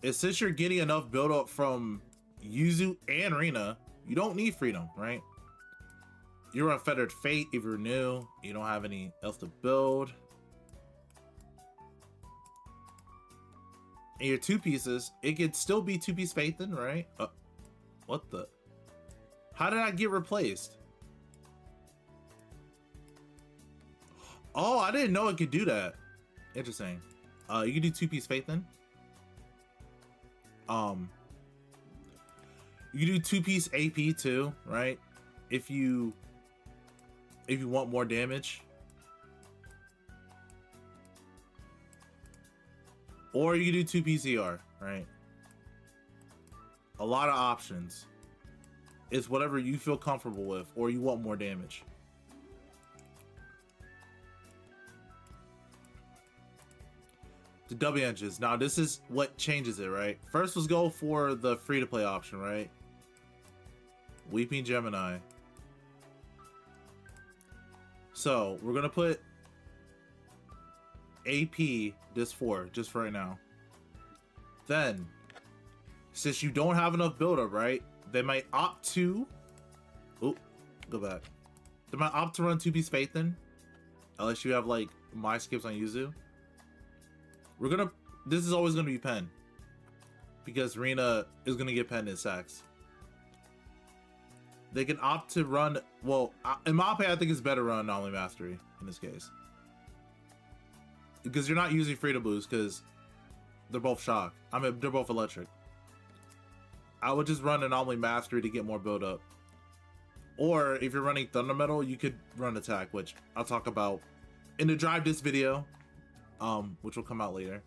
S1: And since you're getting enough build up from Yuzu and Rina, you don't need Freedom, right? You're Unfettered Fate if you're new. You don't have any else to build. And your two pieces, it could still be two-piece Phaethon, right? What the? How did I get replaced? Oh, I didn't know it could do that. Interesting. You can do two-piece Phaethon. You can do two-piece AP too, right? If you want more damage. Or you can do two-piece ER, right? A lot of options. It's whatever you feel comfortable with, or you want more damage. The W engines. Now this is what changes it, right? First, let's go for the free-to-play option, right? Weeping Gemini. So we're gonna put AP this 4 just for right now. Then, since you don't have enough buildup, right? They might opt to. Oh, go back. They might opt to run two-piece Phaethon, unless you have like my skips on Yuzu. We're gonna. This is always gonna be Pen, because Rina is gonna get Pen in sacks. They can opt to run. Well, in my opinion, I think it's better run Anomaly Mastery in this case, because you're not using Freedom Boost because they're both shock. I mean, they're both electric. I would just run Anomaly Mastery to get more build up. Or if you're running Thunder Metal, you could run Attack, which I'll talk about in the Drive Disc video, which will come out later.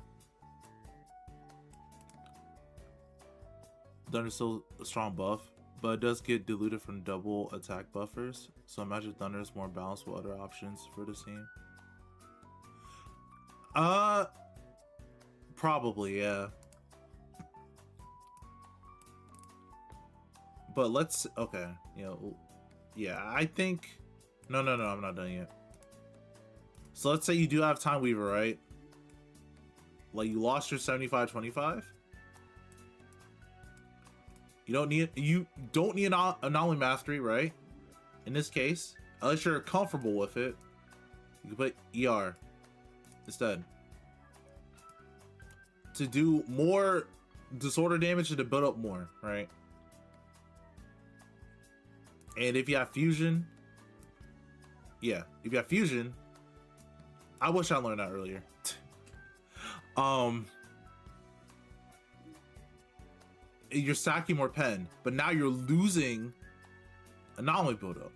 S1: Thunder's still a strong buff, but it does get diluted from double attack buffers. So imagine Thunder is more balanced with other options for the team. Probably, yeah. But let's, okay, yeah, I think, no, I'm not done yet. So let's say you do have Time Weaver, right? Like you lost your 75-25. You don't need Anomaly Mastery, right? In this case, unless you're comfortable with it, you can put ER instead. To do more disorder damage and to build up more, right? And if you have fusion, yeah, if you have fusion, I wish I learned that earlier. You're stacking more Pen, but now you're losing Anomaly buildup.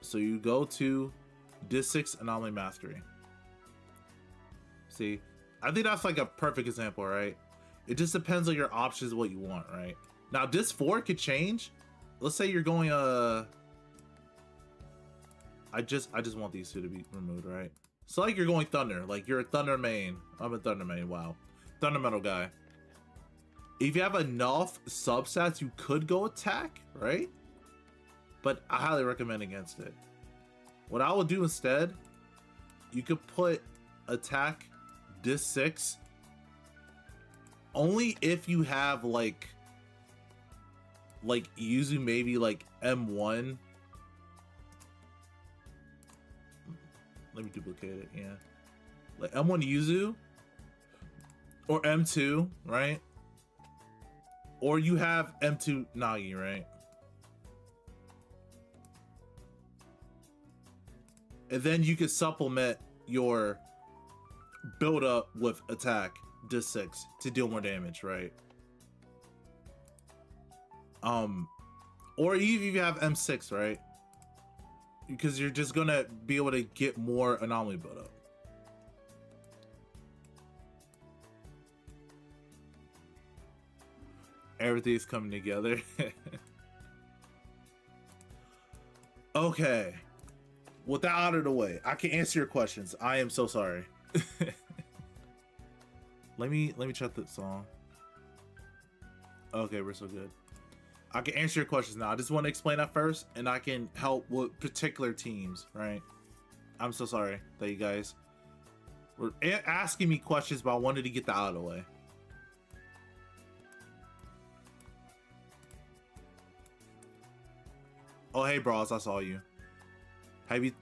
S1: So you go to Disc 6 Anomaly Mastery. See, I think that's like a perfect example, right? It just depends on your options, what you want, right? Now Disc 4 could change. Let's say you're going I just want these two to be removed, right? So like you're going Thunder, like you're a Thunder main. I'm a Thunder main, wow. Thunder Metal guy. If you have enough substats, you could go attack, right? But I highly recommend against it. What I would do instead, you could put attack dis 6 only if you have like using maybe like M1. Let me duplicate it, yeah. Like M1 Yuzu or M2, right? Or you have M2 Nagi, right? And then you could supplement your build up with attack dis 6 to deal more damage, right? Or even if you have M6, right? Because you're just gonna be able to get more anomaly build up. Everything's coming together. Okay. With that out of the way, I can answer your questions. I am so sorry. let me check that song. Okay, we're so good. I can answer your questions now. I just want to explain that first, and I can help with particular teams, right? I'm so sorry that you guys were asking me questions, but I wanted to get that out of the way. Oh, hey, bros, I saw you. Have you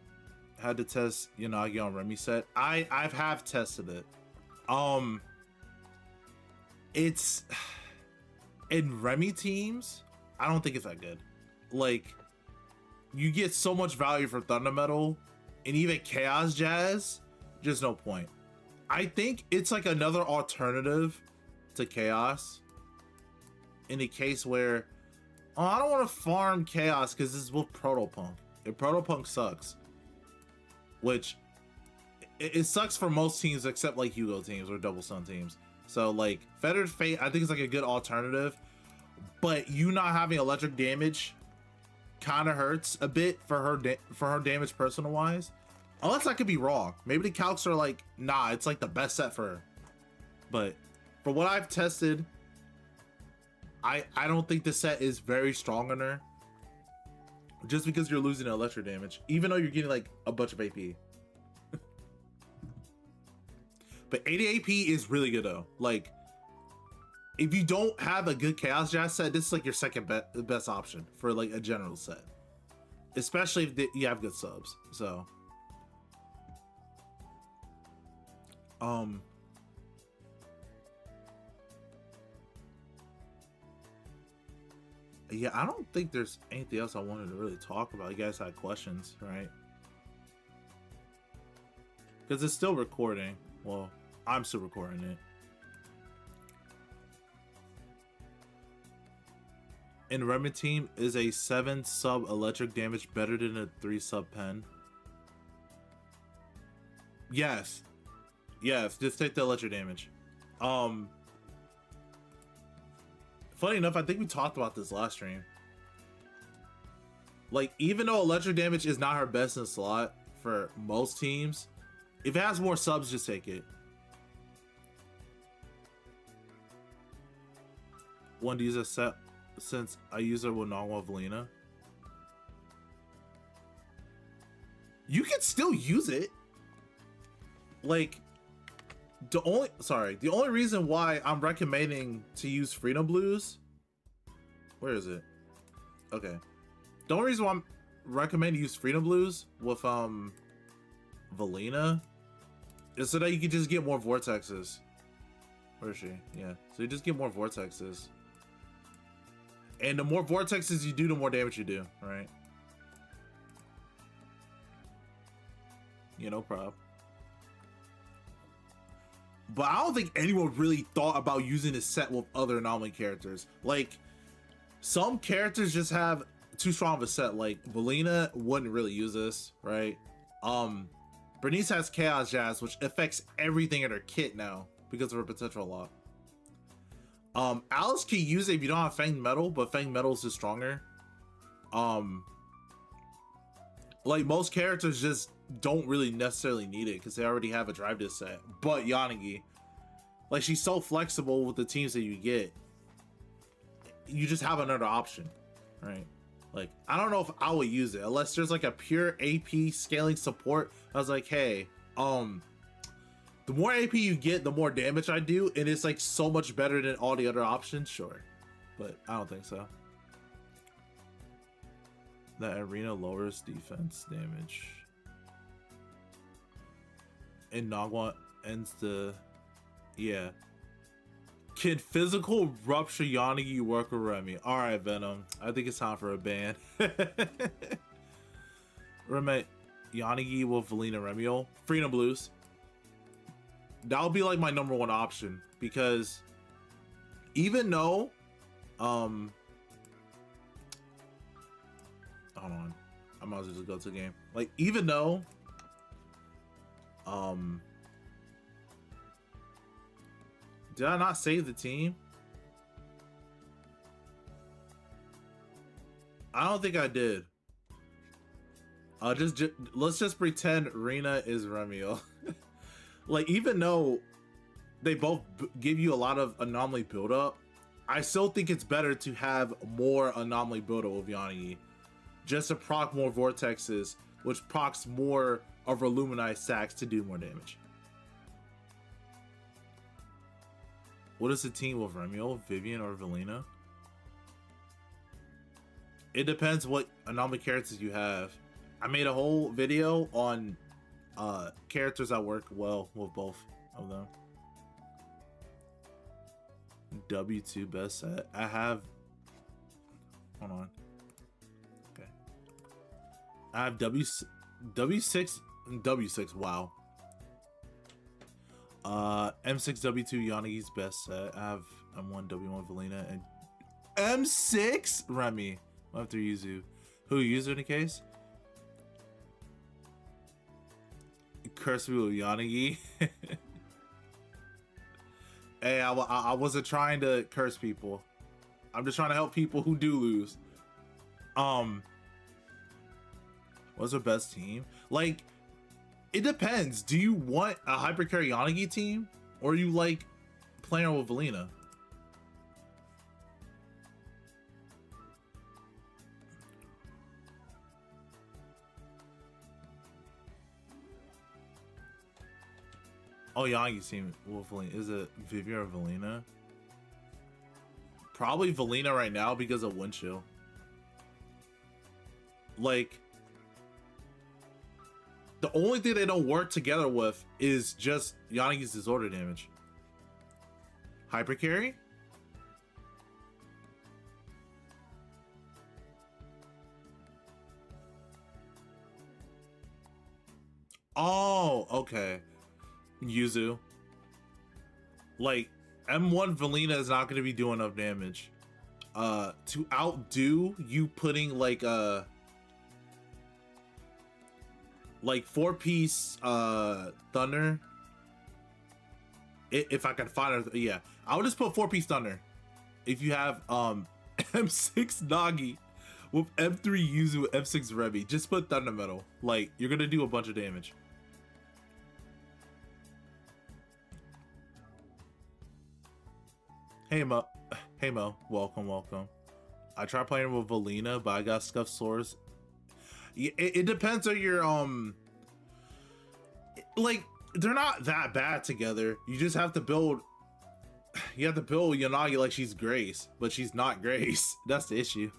S1: had to test Yanagi on Remy set? I've tested it. It's in Remy teams, I don't think it's that good. Like, you get so much value for Thunder Metal and even Chaos Jazz, just no point. I think it's like another alternative to Chaos in the case where, oh, I don't want to farm Chaos because this is with Protopunk. And Protopunk sucks. Which, it sucks for most teams except like Hugo teams or Double Sun teams. So like, Fettered Fate, I think is like a good alternative. But you not having electric damage kind of hurts a bit for her damage personal wise. Unless I could be wrong. Maybe the calcs are like, nah, it's like the best set for her. But for what I've tested, I don't think the set is very strong on her. Just because you're losing electric damage, even though you're getting like a bunch of AP. But 80 AP is really good though. Like, if you don't have a good Chaos Jazz set, this is like your second best option for like a general set, especially if you have good subs. So, yeah, I don't think there's anything else I wanted to really talk about. You guys had questions, right? Because it's still recording. Well, I'm still recording it. In Remy team, is a 7 sub electric damage better than a 3 sub pen? Yes. Yes, just take the electric damage. Funny enough, I think we talked about this last stream. Like, even though electric damage is not her best in slot for most teams, if it has more subs, just take it. One to use a set since I use her with Nagwa Valina. You can still use it. Like, the only reason why I'm recommending to use Freedom Blues, where is it? Okay. The only reason why I'm recommending to use Freedom Blues with Valina is so that you can just get more vortexes. Where is she? Yeah. So you just get more vortexes. And the more vortexes you do, the more damage you do, right? Yeah, no problem. But I don't think anyone really thought about using this set with other anomaly characters. Like, some characters just have too strong of a set. Like, Valina wouldn't really use this, right? Bernice has Chaos Jazz, which affects everything in her kit now because of her potential lock. Alice can use it if you don't have Fanged Metal, but Fanged Metal is just stronger. Like, most characters just don't really necessarily need it because they already have a drive disc set. But Yanagi, like, she's so flexible with the teams that you get. You just have another option, right? Like, I don't know if I would use it unless there's like a pure AP scaling support. I was like, hey, the more AP you get, the more damage I do, and it's like so much better than all the other options. Sure, but I don't think so. The arena lowers defense damage. And Nagwa ends the... Yeah. Can physical rupture Yanagi work with Remy? Alright, Venom. I think it's time for a ban. Remy, Yanagi with Valina Remielle. Freedom Blues. That'll be like my #1 option. Because even though... hold on. I might as well just go to the game. Like, even though... Did I not save the team? I don't think I did. Let's just pretend Rena is Remielle. Like, even though they both give you a lot of anomaly buildup, I still think it's better to have more anomaly buildup with Yanagi. Just to proc more vortexes, which procs more of her luminized sacks to do more damage. What is the team with Remielle, Vivian, or Valina? It depends what anomaly characters you have. I made a whole video on characters that work well with both of them. W2 best set. I have... Hold on. Okay. I have W6 and W6. Wow. M6 W2 Yanagi's best set. I have M1 W1 Valina and M6 Remy. After Yuzu. Who Yuzu in the case? Curse me with Yanagi. Hey, I wasn't trying to curse people. I'm just trying to help people who do lose. What's our best team? Like, it depends. Do you want a hypercarry Yanagi team, or you like playing with Valina? Oh, Yanagi's team with Valina. Is it Vivian or Valina? Probably Valina right now because of wind chill. Like, the only thing they don't work together with is just Yanagi's disorder damage. Hypercarry? Oh, okay. Yuzu. Like, M1 Valina is not going to be doing enough damage. To outdo you putting like a... like 4-piece Thunder. If I can find it, yeah. I would just put 4-piece Thunder. If you have M6 Nagi with M3 Yuzu with M6 Remy, just put Thunder Metal. Like, you're gonna do a bunch of damage. Hey Mo, welcome. I tried playing with Valina, but I got scuffed swords. It depends on your like, they're not that bad together. You just have to build. You have to build Yanagi like she's Grace, but she's not Grace. That's the issue.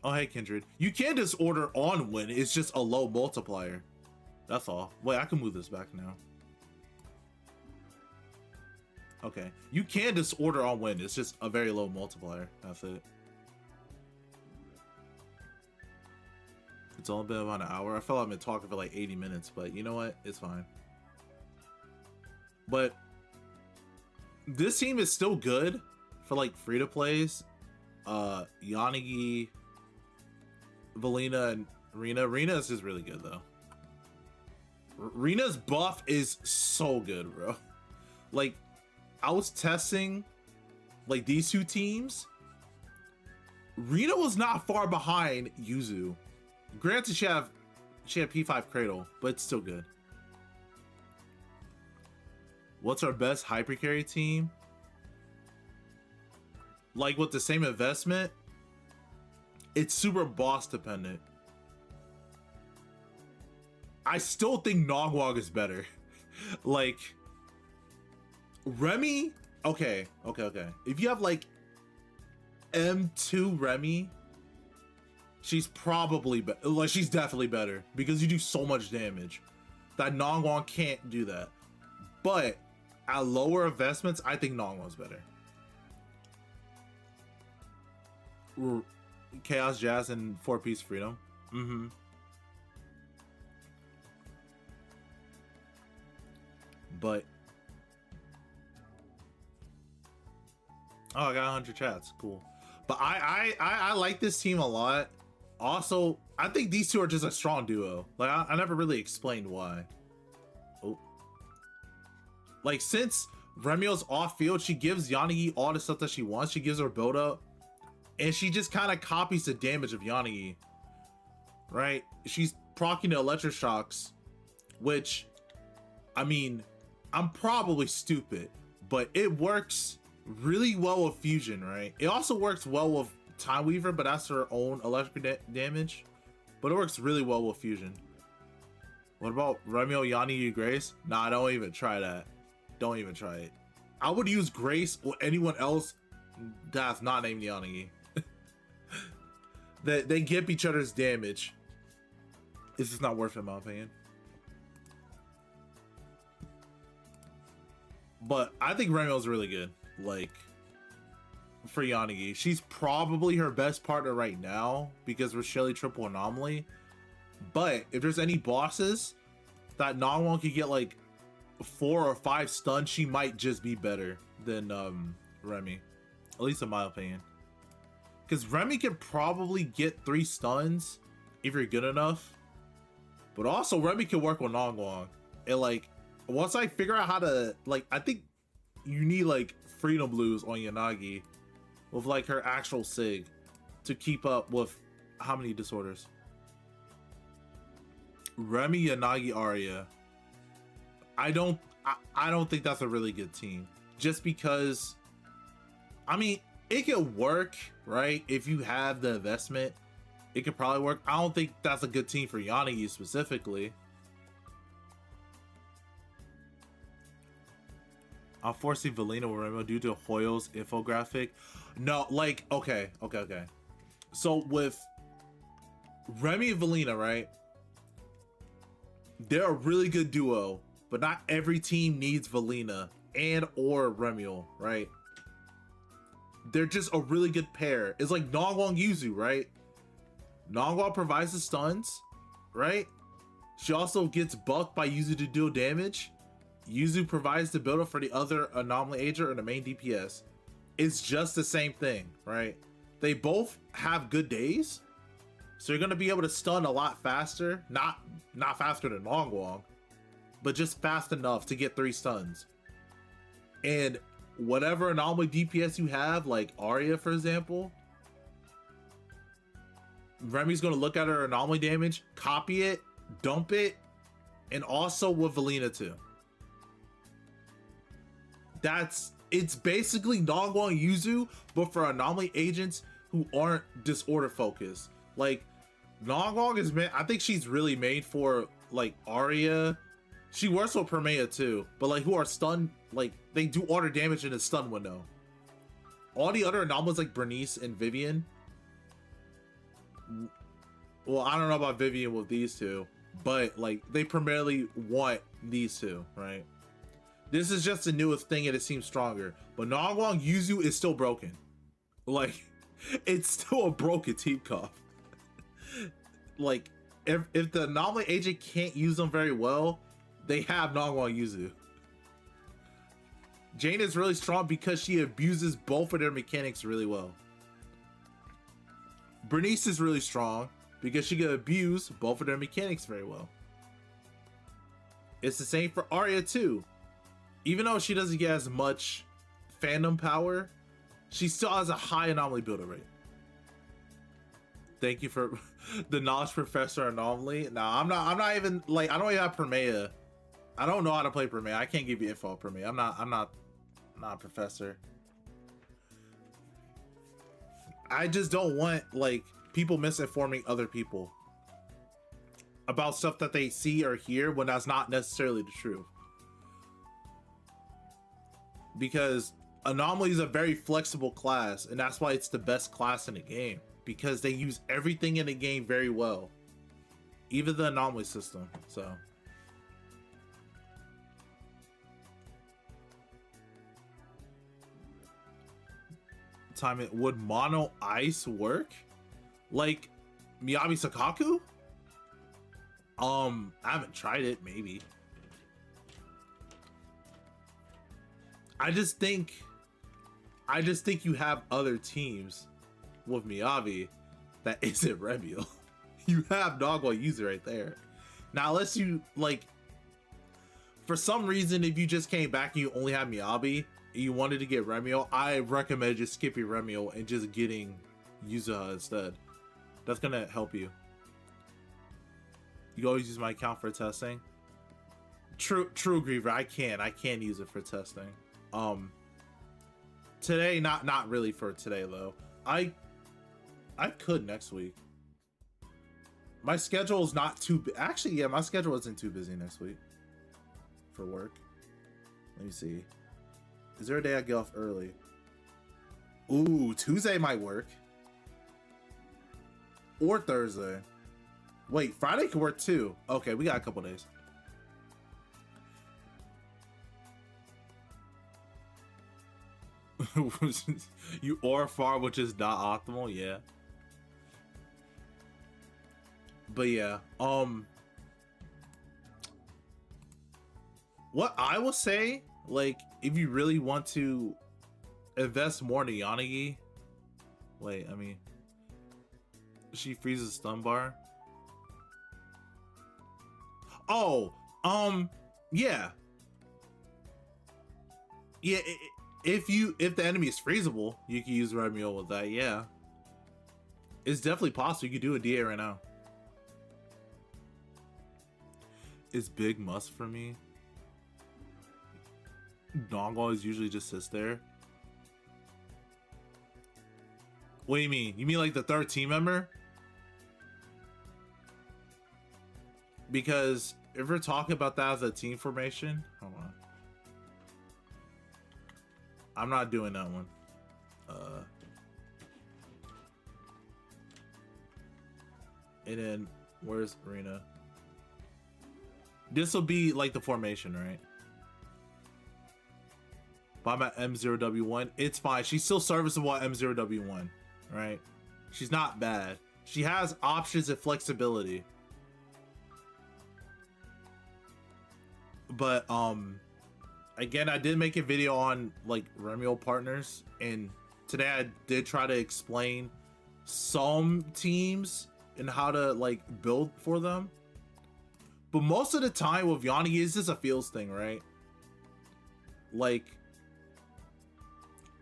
S1: Oh, hey Kindred, you can just order on win. It's just a low multiplier. That's all. Wait, I can move this back now. Okay, you can just order on win. It's just a very low multiplier. That's it. It's only been about an hour. I feel like I've been talking for like 80 minutes, but you know what? It's fine. But this team is still good for like free-to-plays. Yanagi, Valina, and Rena. Rena is just really good though. Rena's buff is so good, bro. Like, I was testing like these two teams, Rina was not far behind Yuzu. Granted, she had P5 Cradle, but it's still good. What's our best hyper carry team? Like with the same investment, it's super boss dependent. I still think Nogwog is better. Like Remy, okay. If you have like M2 Remy, she's probably like she's definitely better because you do so much damage that Nogwog can't do that. But at lower investments, I think Nogwog's better. Chaos Jazz and 4-piece Freedom. But oh, I got 100 chats. Cool. But I like this team a lot. Also, I think these two are just a strong duo. Like I never really explained why. Oh. Like since Remielle's off field, she gives Yanagi all the stuff that she wants. She gives her build up. And she just kind of copies the damage of Yanagi. Right? She's proccing the electroshocks, which, I mean, I'm probably stupid, but it works really well with Fusion, right? It also works well with Time Weaver, but that's her own electric damage. But it works really well with Fusion. What about Remielle, Yanagi, Grace? Nah, don't even try that. Don't even try it. I would use Grace or anyone else that's not named Yanagi. They give each other's damage. It's just not worth it in my opinion. But I think Remielle's really good. Like, for Yanagi, she's probably her best partner right now because we're Shelly triple anomaly. But if there's any bosses that Nogwog could get like 4 or 5 stuns, she might just be better than Remy, at least in my opinion. Because Remy can probably get 3 stuns if you're good enough. But also Remy can work with Nogwog. And like, once I figure out how to, like, I think you need like Freedom Blues on Yanagi with like her actual Sig to keep up with how many disorders? Remy, Yanagi, Arya. I don't think that's a really good team. Just because, I mean, it could work, right? If you have the investment, it could probably work. I don't think that's a good team for Yanagi specifically. I'll force Valina with Remo due to Hoyo's infographic. No, like, okay. So with Remy and Valina, right? They're a really good duo, but not every team needs Valina and or Remielle, right? They're just a really good pair. It's like Nogwog Yuzu, right? Nogwog provides the stuns, right? She also gets buffed by Yuzu to deal damage. Yuzu provides the build-up for the other anomaly agent or the main DPS. It's just the same thing, right? They both have good days, so you're gonna be able to stun a lot faster. Not faster than Nogwog, but just fast enough to get 3 stuns. And whatever anomaly DPS you have, like Arya, for example, Remy's gonna look at her anomaly damage, copy it, dump it, and also with Valina too. It's basically Nogwog Yuzu, but for anomaly agents who aren't disorder focused. Like Nogwog is made, I think she's really made for like Arya. She works with Permea too, but like who are stunned, like they do order damage in a stun window. All the other anomalies like Bernice and Vivian, well, I don't know about Vivian with these two, but like they primarily want these two, right? This is just the newest thing and it seems stronger. But Nogwog Yuzu is still broken. Like, it's still a broken team comp. Like, if the anomaly agent can't use them very well, they have Nogwog Yuzu. Jane is really strong because she abuses both of their mechanics really well. Bernice is really strong because she can abuse both of their mechanics very well. It's the same for Arya too. Even though she doesn't get as much fandom power, she still has a high anomaly builder rate. Thank you for the knowledge professor anomaly. Nah, I'm not even like I don't even have Permea. I don't know how to play Permea. I can't give you info on Permea. I'm not a professor. I just don't want like people misinforming other people about stuff that they see or hear when that's not necessarily the truth. Because Anomaly is a very flexible class, and that's why it's the best class in the game, because they use everything in the game very well, even the Anomaly system. So time it would mono ice work like Miyabi Sakaku? I haven't tried it. Maybe. I just think you have other teams with Miyabi that isn't Remielle. You have Dogwall User right there. Now, unless you like, for some reason, if you just came back and you only have Miyabi and you wanted to get Remielle, I recommend just skipping Remielle and just getting Yuzuha instead. That's gonna help you. You always use my account for testing. True Griever. I can use it for testing. Today, not really for today though. I could next week. My schedule is not too actually, yeah, my schedule isn't too busy next week for work. Let me see. Is there a day I get off early? Ooh, Tuesday might work. Or Thursday. Wait, Friday could work too. Okay, we got a couple days. You or far, which is not optimal, yeah. But yeah, what I will say, like, if you really want to invest more in Yanagi, wait, I mean, she freezes stun bar. Oh, yeah. Yeah, if the enemy is freezable, you can use Remielle with that, yeah. It's definitely possible. You could do a DA right now. It's big must for me. Dongle is usually just sits there. What do you mean? You mean like the third team member? Because if we're talking about that as a team formation, hold on. I'm not doing that one. And then where's Arena? This will be like the formation, right? But I'm at M0W1. It's fine. She's still serviceable at M0W1, right? She's not bad. She has options and flexibility. But again, I did make a video on like Remielle partners, and today I did try to explain some teams and how to like build for them. But most of the time with Yanagi, it's just a feels thing, right? Like,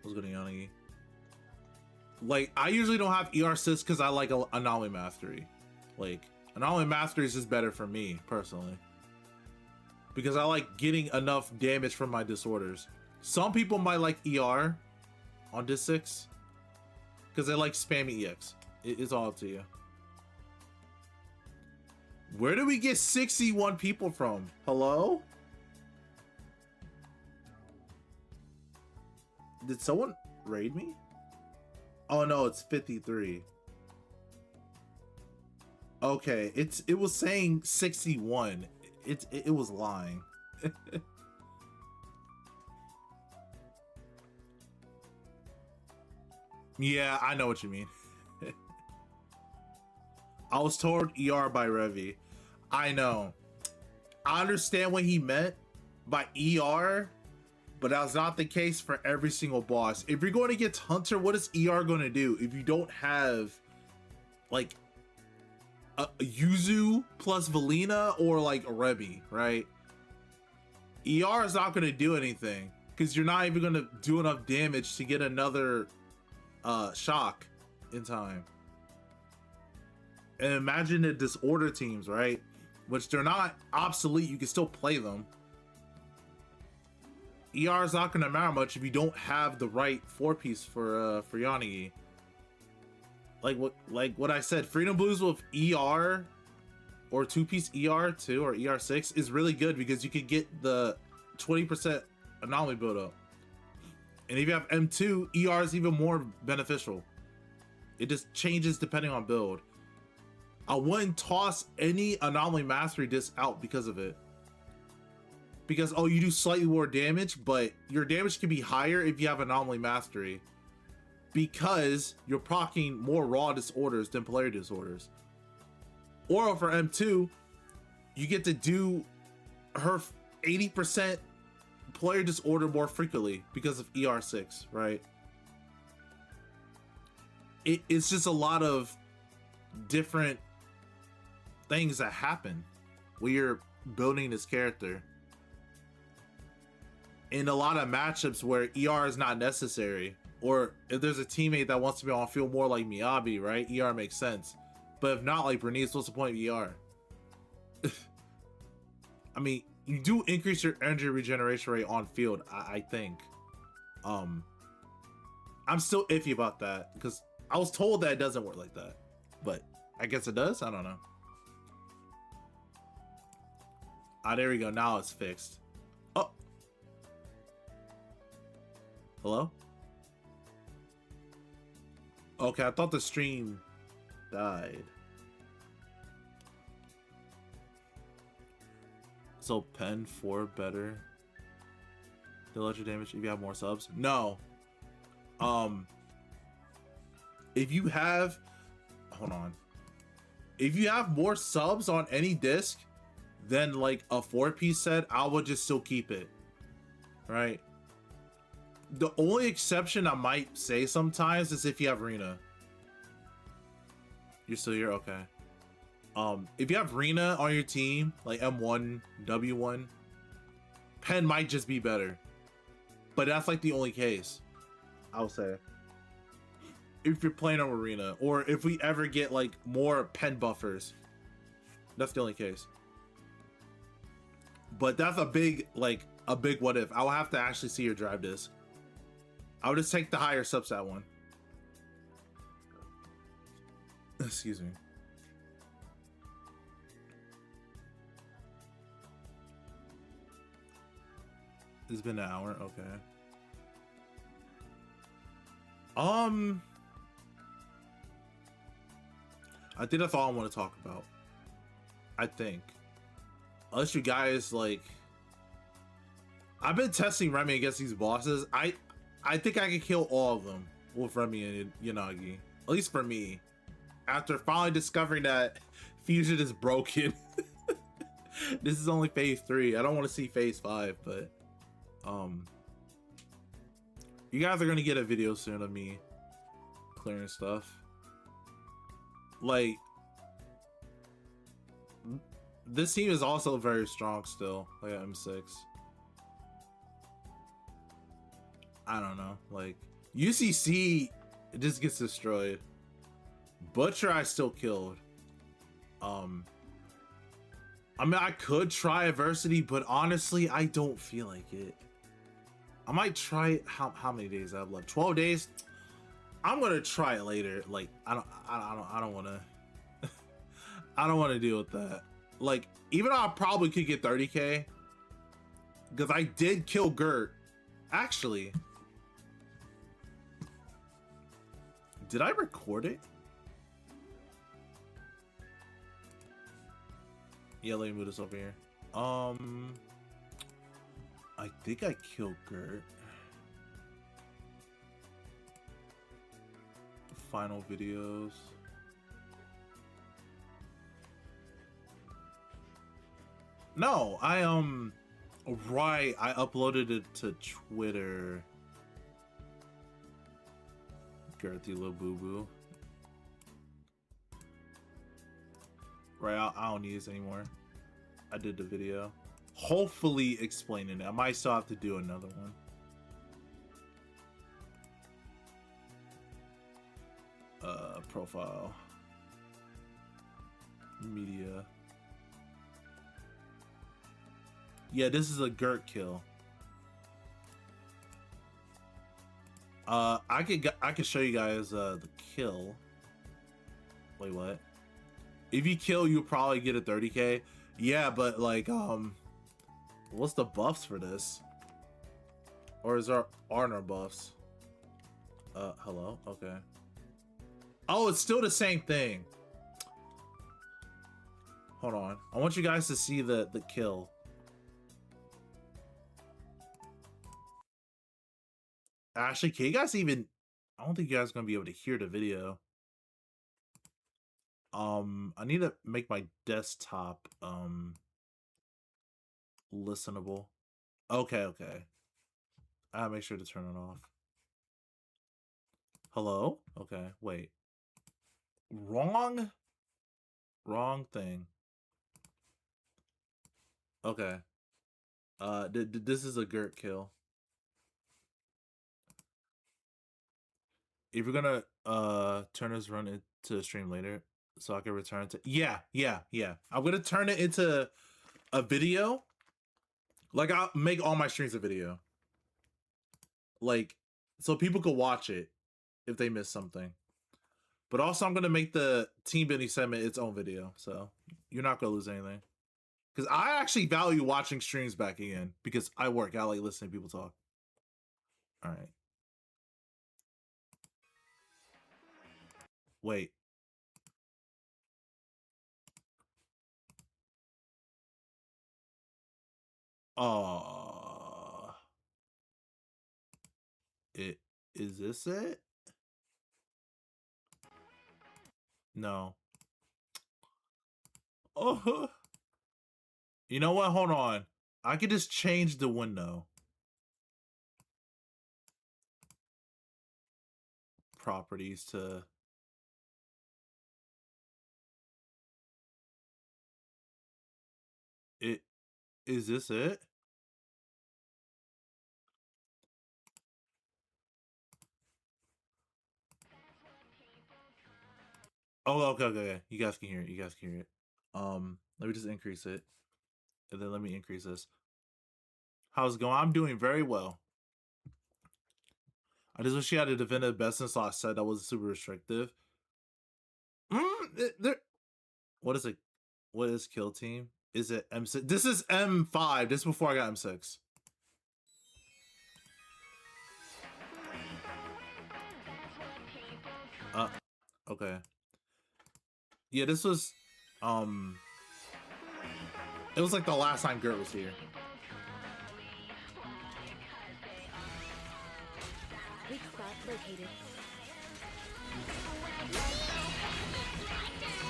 S1: let's go to Yanagi. Like, I usually don't have ER assist because I like Anomaly Mastery. Like, Anomaly Mastery is just better for me, personally. Because I like getting enough damage from my disorders. Some people might like ER on Dis 6 because they like spamming EX. It's all up to you. Where do we get 61 people from? Hello? Did someone raid me? Oh no, it's 53. Okay, it was saying 61. It was lying. Yeah, I know what you mean. I was told ER by Revi. I know. I understand what he meant by ER, but that's not the case for every single boss. If you're going to get Hunter, what is ER going to do if you don't have like a Yuzu plus Valina or like a Rebi, right? ER is not going to do anything because you're not even going to do enough damage to get another shock in time. And imagine the disorder teams, right? Which they're not obsolete, you can still play them. ER is not gonna matter much if you don't have the right 4-piece for Yanagi. Like what I said, Freedom Blues with ER or 2-piece ER2 or ER6 is really good because you could get the 20% anomaly build up. And if you have M2, ER is even more beneficial. It just changes depending on build. I wouldn't toss any anomaly mastery disc out because of it. Because, oh, you do slightly more damage, but your damage can be higher if you have anomaly mastery. Because you're proccing more raw disorders than polarity disorders. Or for M2, you get to do her 80% polarity disorder more frequently because of ER6, right? It's just a lot of different things that happen when you're building this character. In a lot of matchups where ER is not necessary, or if there's a teammate that wants to be on field more like Miyabi, right? ER makes sense. But if not like Bernice, what's the point of ER? I mean, you do increase your energy regeneration rate on field, I think. I'm still iffy about that because I was told that it doesn't work like that, but I guess it does. I don't know. Ah, there we go. Now it's fixed. Oh, hello. Okay, I thought the stream died. So pen 4 better. The electric damage if you have more subs? No. If you have, hold on. If you have more subs on any disc than like a 4-piece set, I would just still keep it. Right? The only exception I might say sometimes is if you have Rena. You're still here? Okay. If you have Rena on your team, like M1, W1, pen might just be better. But that's like the only case, I'll say. If you're playing on Arena, or if we ever get like more pen buffers, that's the only case. But that's a big, like, a big what if. I'll have to actually see your drive disc. I would just take the higher substat one. Excuse me. It's been an hour, okay. I think that's all I want to talk about. I think. Unless you guys like, I've been testing Remy against these bosses. I think I can kill all of them with Remy and Yanagi. At least for me. After finally discovering that fusion is broken. This is only phase 3. I don't want to see phase 5, but you guys are gonna get a video soon of me clearing stuff. Like, this team is also very strong still, like at M6. I don't know, like UCC just gets destroyed. Butcher I still killed. I mean, I could try adversity, but honestly I don't feel like it. I might try it. How many days I have left? 12 days. I'm gonna try it later. Like I don't want to. I don't want to deal with that. Like, even though I probably could get 30k, because I did kill Gert. Actually, did I record it? Yeah, let me move this over here. I think I killed Gert. Final videos. No, right, I uploaded it to Twitter. Gert, you little boo boo. Right, I don't need this anymore. I did the video. Hopefully explaining it. I might still have to do another one. Profile. Media. Yeah, this is a Gert kill. I could show you guys the kill. Wait, what? If you kill, you'll probably get a 30k. Yeah, but like, what's the buffs for this? Or is there no buffs? Hello? Okay. Oh, it's still the same thing. Hold on. I want you guys to see the kill. Actually, can you guys even... I don't think you guys are going to be able to hear the video. I need to make my desktop, listenable. Okay. I gotta make sure to turn it off. Hello? Okay, wait. Wrong thing. Okay. This is a Gert kill. If you're gonna turn this run into a stream later, so I can return to... Yeah. I'm gonna turn it into a video. Like, I'll make all my streams a video. Like, so people could watch it if they miss something. But also, I'm gonna make the team building segment its own video, so you're not gonna lose anything. Because I actually value watching streams back again, because I work. I like listening to people talk. All right. Wait. Is this it? No. Oh. You know what? Hold on. I could just change the window. Properties to... Is this it? Oh, okay. You guys can hear it. Let me just increase it. And then let me increase this. How's it going? I'm doing very well. I just wish you had a definitive best in slot set that was super restrictive. What is it? What is kill team? Is it M6? This is M5. This is before I got M6. Okay. Yeah, this was it was like the last time Gert was here.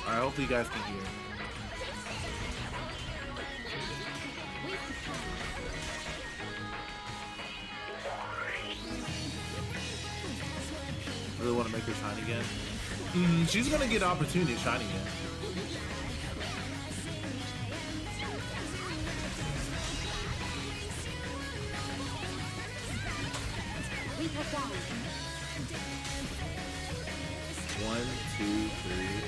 S1: Alright, hopefully you guys can hear. Really want to make her shine again? She's gonna get an opportunity to shine again. One, two, three.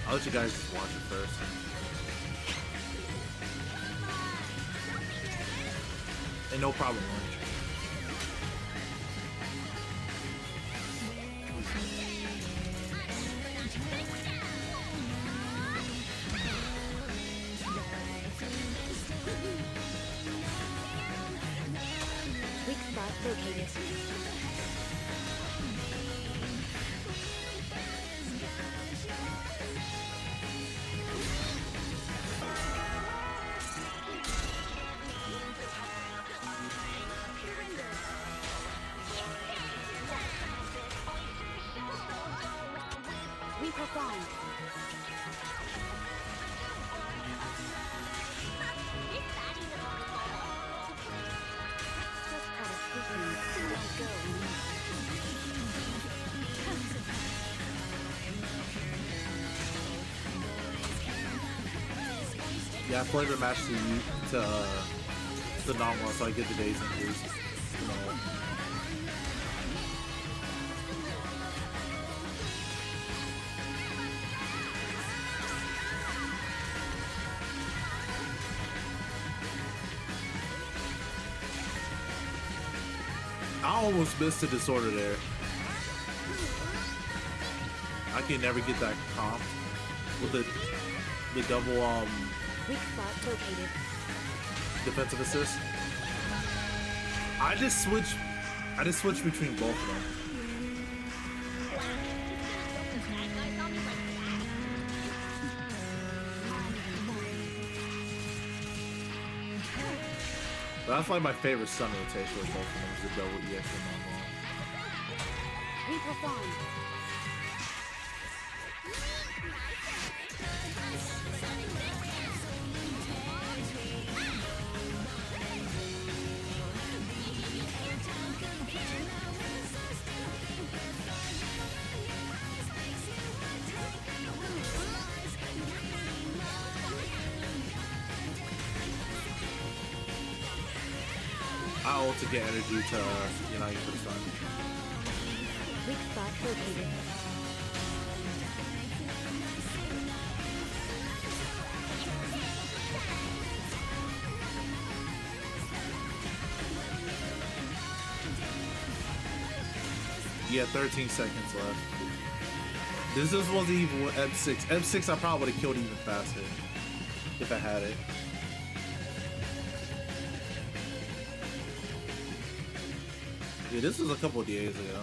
S1: I'll let you guys just watch it first. And no problem, Orange.
S3: Weak spot located. We perform.
S1: Yeah, flavor match to the normal, so I get the days increase. You know. I almost missed the disorder there. I can never get that comp with the double
S3: Weak spot located.
S1: defensive assist. I just switch between both of them. But that's like my favorite stun rotation with both of them is the double EX and normal.
S3: We perform.
S1: I ult to get energy to Yanagi for the stun.
S3: Weak spot located.
S1: Yeah, 13 seconds left. This just wasn't even with M6. M6 I probably would have killed even faster if I had it. Yeah, this was a couple of days ago.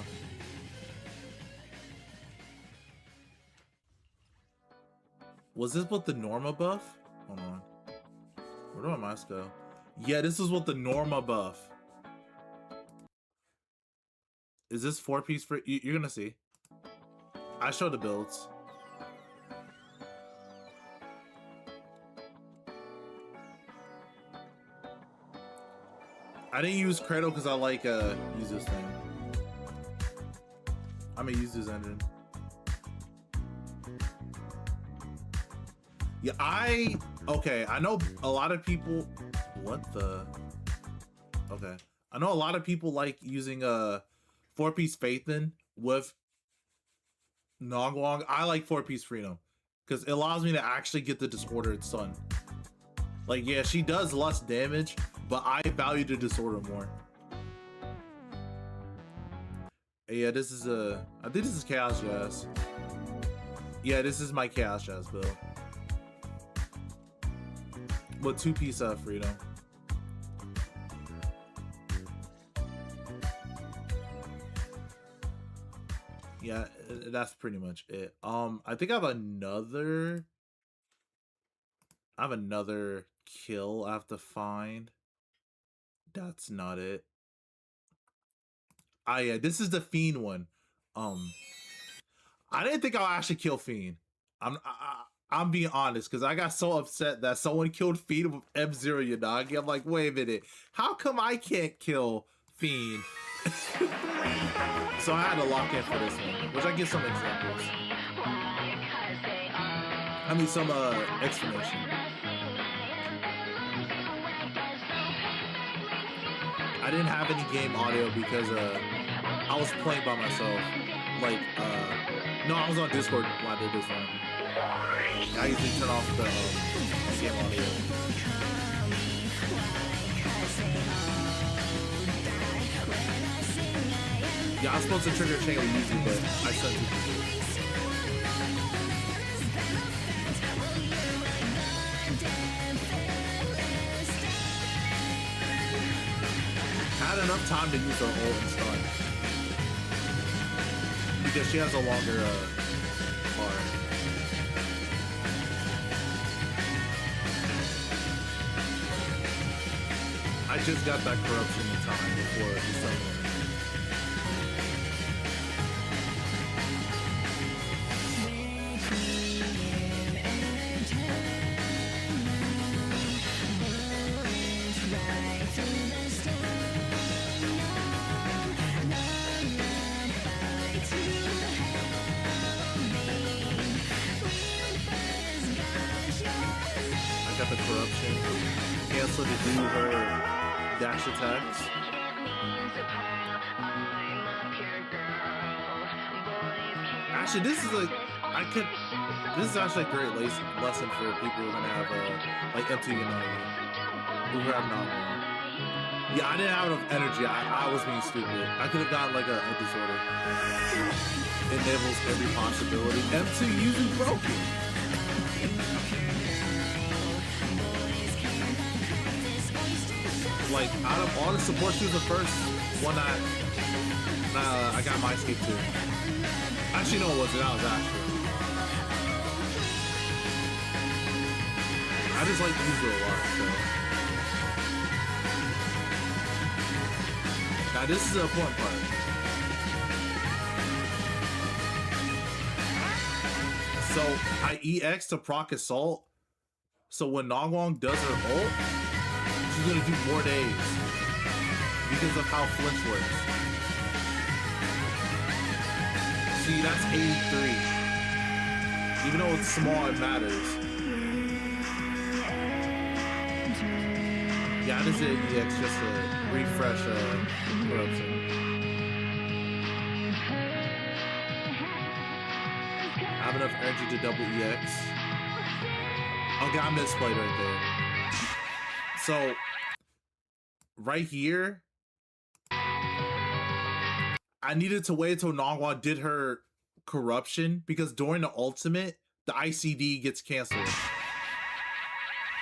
S1: Was this with the Norma buff? Hold on. Where do my mice go? Yeah, this is with the Norma buff. Is this 4-piece free? You're gonna see. I show the builds. I didn't use Cradle because I like use this thing. I'm gonna use this engine. Yeah, okay, I know a lot of people. What the? Okay, I know a lot of people like using a 4-piece Phaethon with Nongwong. I like 4-piece Freedom because it allows me to actually get the Disordered Sun. Like, yeah, she does less damage, but I value the Disorder more. Yeah, this is I think this is Chaos Jazz. Yeah, this is my Chaos Jazz build. With 2-piece Freedom. Yeah, that's pretty much it. I think I have another kill I have to find. That's not it. Ah, yeah, this is the Fiend one. I didn't think I'll actually kill Fiend. I'm being honest, because I got so upset that someone killed Fiend with M0 Yanagi. I'm like, wait a minute, how come I can't kill Fiend? So I had to lock in for this one, which I give some examples. I mean, some explanation. I didn't have any game audio because I was playing by myself. Like, no, I was on Discord while I did this one. I usually turn off the game audio. Yeah, I was supposed to trigger chain with Yuzu, but I sent it. I had enough time to use her ult and stun. Because she has a longer bar. I just got that corruption in time before the summer. I got the corruption. Cancel to do her dash attacks. Actually, this is this is actually a great lesson for people who are gonna have like M2 Yanagi, who have not. Yeah, I didn't have enough energy. I was being stupid. I could have gotten like a disorder. Enables every possibility. M2 using broken. Like out of all the support, she was the first one I got my escape to. Actually, no, it wasn't. That was Asher. I just like to use it a lot. So. Now this is the important part. So I EX to proc assault. So when Nongwong does her ult, she's gonna do more days because of how flinch works. See, that's 83. Even though it's small, it matters. Yeah, I just did EX just to refresh corruption. I have enough energy to double EX. Okay, I misplayed right there. So, right here, I needed to wait until Nongwa did her corruption because during the ultimate, the ICD gets canceled.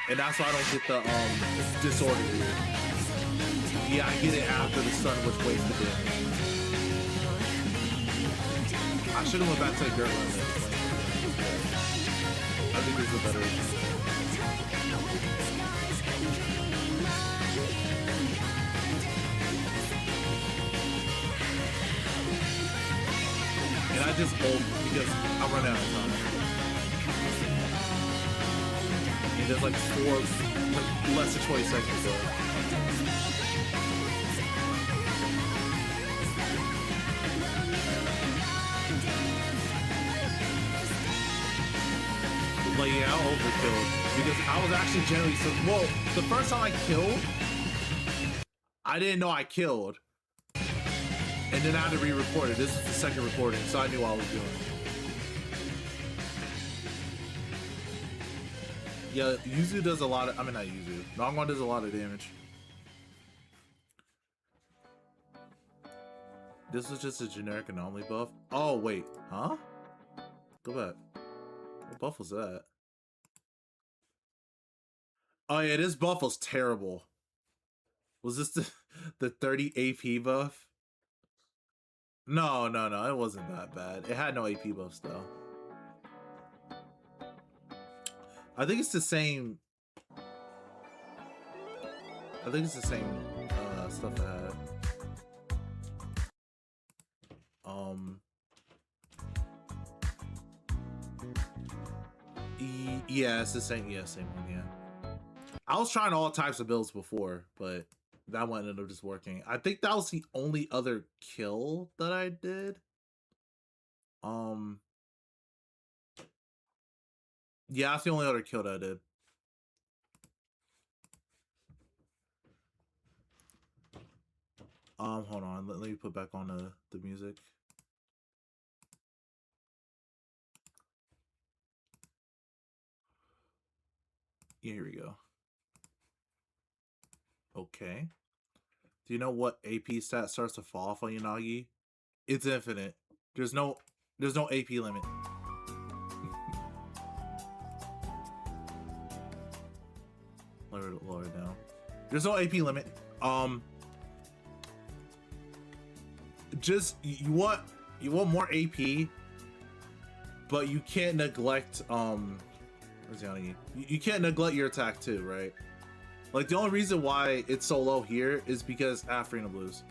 S1: And that's why I don't get the disorder here. Yeah, I get it after the sun, which wastes the damage. I should have went back to the dirt run. I think this is a better. And I just hold because I run out of time. And there's like less than 20 seconds left. Like, yeah, I overkilled because I was actually generally well, the first time I killed, I didn't know I killed. And then I had to re-record it. This is the second recording, so I knew what I was doing. Yeah, Yuzu does a lot of, I mean not Yuzu, Nongwon does a lot of damage. This was just a generic anomaly buff. Oh wait, huh? Go back. What buff was that? Oh yeah, this buff was terrible. Was this the 30 AP buff? No, it wasn't that bad. It had no AP buffs though. I think it's the same. I think it's the same stuff I had. Yeah, it's the same. Yeah, same one. Yeah. I was trying all types of builds before, but that one ended up just working. I think that was the only other kill that I did. Yeah, that's the only other kill that I did. Hold on. Let me put back on the music. Yeah, here we go. Okay. Do you know what AP stat starts to fall off on Yanagi? It's infinite. There's no AP limit. Lower it down. There's no AP limit. Just you want more AP, but you can't neglect where's Yanagi? You can't neglect your attack too, right? Like the only reason why it's so low here is because Afrina Blues.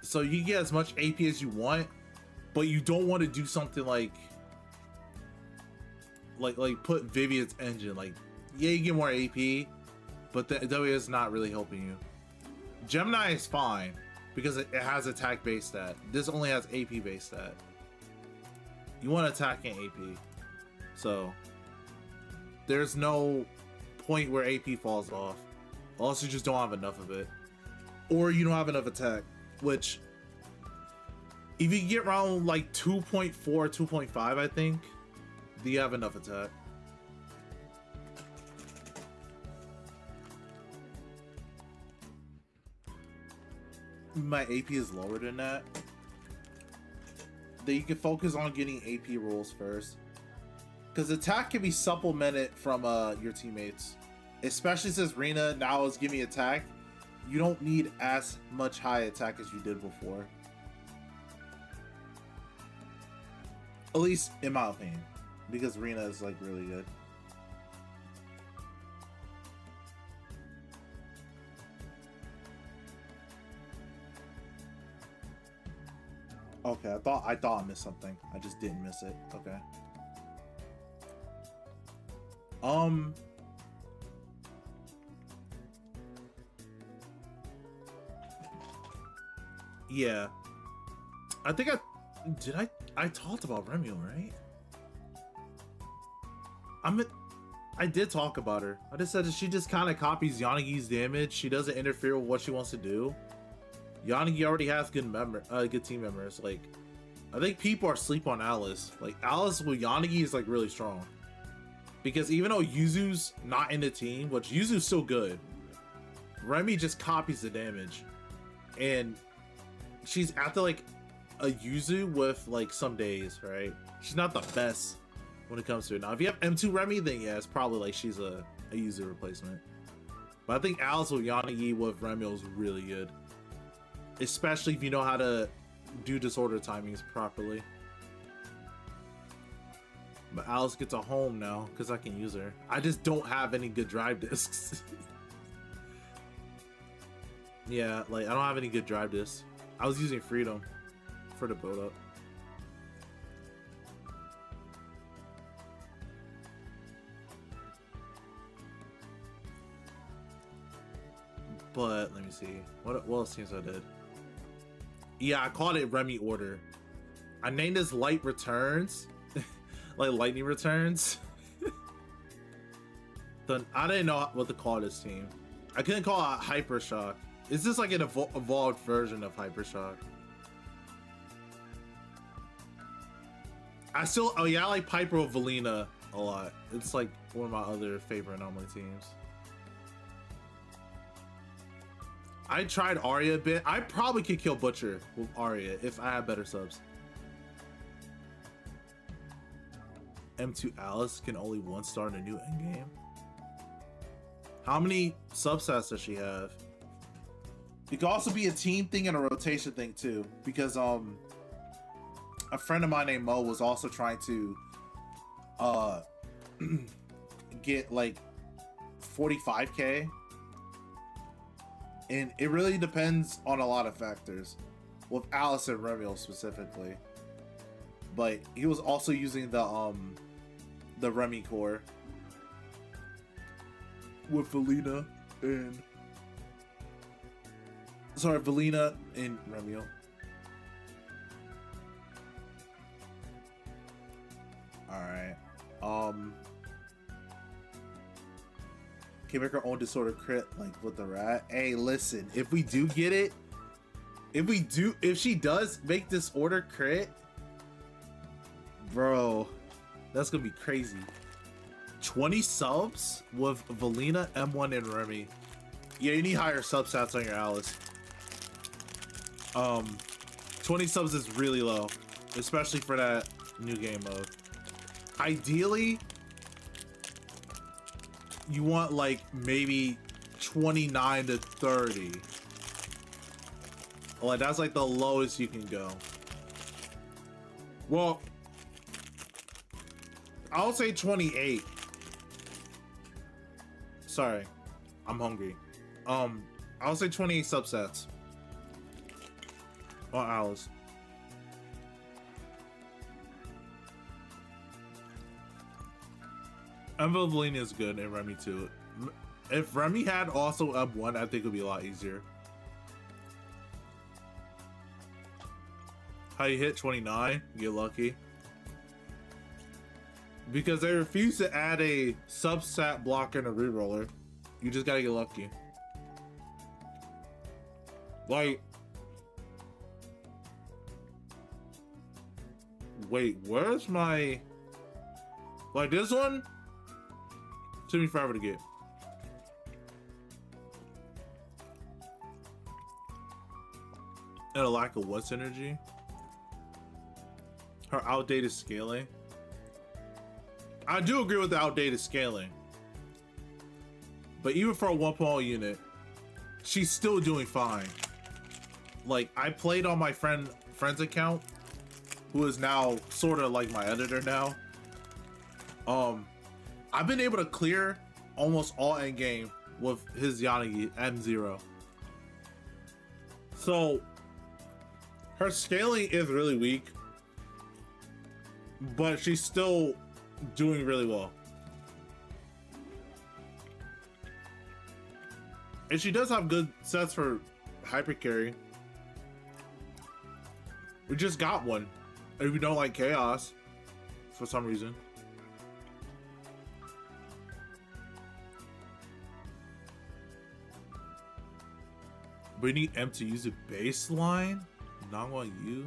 S1: So you get as much AP as you want, but you don't want to do something like put Vivian's engine. Like, yeah, you get more AP, but that way is not really helping you. Gemini is fine because it has attack based stat. This only has AP based stat. You want attack and AP, so there's no point where AP falls off. Unless you just don't have enough of it. Or you don't have enough attack. Which, if you get around like 2.4, 2.5, I think, do you have enough attack? My AP is lower than that. Then you can focus on getting AP rolls first. Because attack can be supplemented from your teammates. Especially since Rina now is giving attack. You don't need as much high attack as you did before. At least in my opinion. Because Rina is like really good. Okay, I thought I missed something. I just didn't miss it. Okay. Yeah. I think I talked about Remielle, right? I did talk about her. I just said that she just kind of copies Yanagi's damage. She doesn't interfere with what she wants to do. Yanagi already has good team members. Like, I think people are asleep on Alice. Like, Alice with Yanagi is like really strong. Because even though Yuzu's not in the team, which Yuzu's still good, Remy just copies the damage. And she's after like a Yuzu with like some days, right? She's not the best when it comes to it. Now, if you have M2 Remy, then yeah, it's probably like she's a Yuzu replacement. But I think Alice with Yanagi with Remielle is really good. Especially if you know how to do disorder timings properly. But Alice gets a home now because I can use her. I just don't have any good drive discs. Yeah, like I don't have any good drive discs. I was using Freedom for the build up. But let me see. What else seems I did? Yeah, I called it Remy Order. I named this Light Returns. Like Lightning Returns. Then I didn't know what to call this team. I couldn't call it Hypershock. Is this like an evolved version of Hypershock? Oh yeah, I like Piper with Valina a lot. It's like one of my other favorite anomaly teams. I tried Arya a bit. I probably could kill Butcher with Arya if I had better subs. M2 Alice can only one star in a new endgame. How many subsets does she have? It could also be a team thing and a rotation thing too, because a friend of mine named Mo was also trying to get like 45k, and it really depends on a lot of factors with Alice and Remielle specifically. But he was also using the Remy core with Valina and Valina and Remielle. Alright. Can make our own disorder crit like with the rat. Hey, listen, if we do get it, if she does make disorder crit, bro, that's gonna be crazy. 20 subs with Valina, M1, and Remy. Yeah, you need higher substats on your Alice. 20 subs is really low, especially for that new game mode. Ideally, you want like maybe 29 to 30. Like that's like the lowest you can go. Well, I'll say 28. Sorry, I'm hungry. I'll say 28 subsets on Alice. Valina is good and Remy too. If Remy had also M1, I think it would be a lot easier. How you hit 29? Get lucky. Because they refuse to add a substat blocker and a reroller. You just gotta get lucky. Like, wait, where's my, like, this one took me forever to get. And a lack of what synergy? Her outdated scaling. I do agree with the outdated scaling. But even for a 1.0 unit, she's still doing fine. Like, I played on my friend's account, who is now sort of like my editor now. I've been able to clear almost all endgame with his Yanagi M0. So her scaling is really weak, but she's still doing really well. And she does have good sets for hyper carry. We just got one. If you don't like chaos for some reason. We need M to use a baseline. Not on you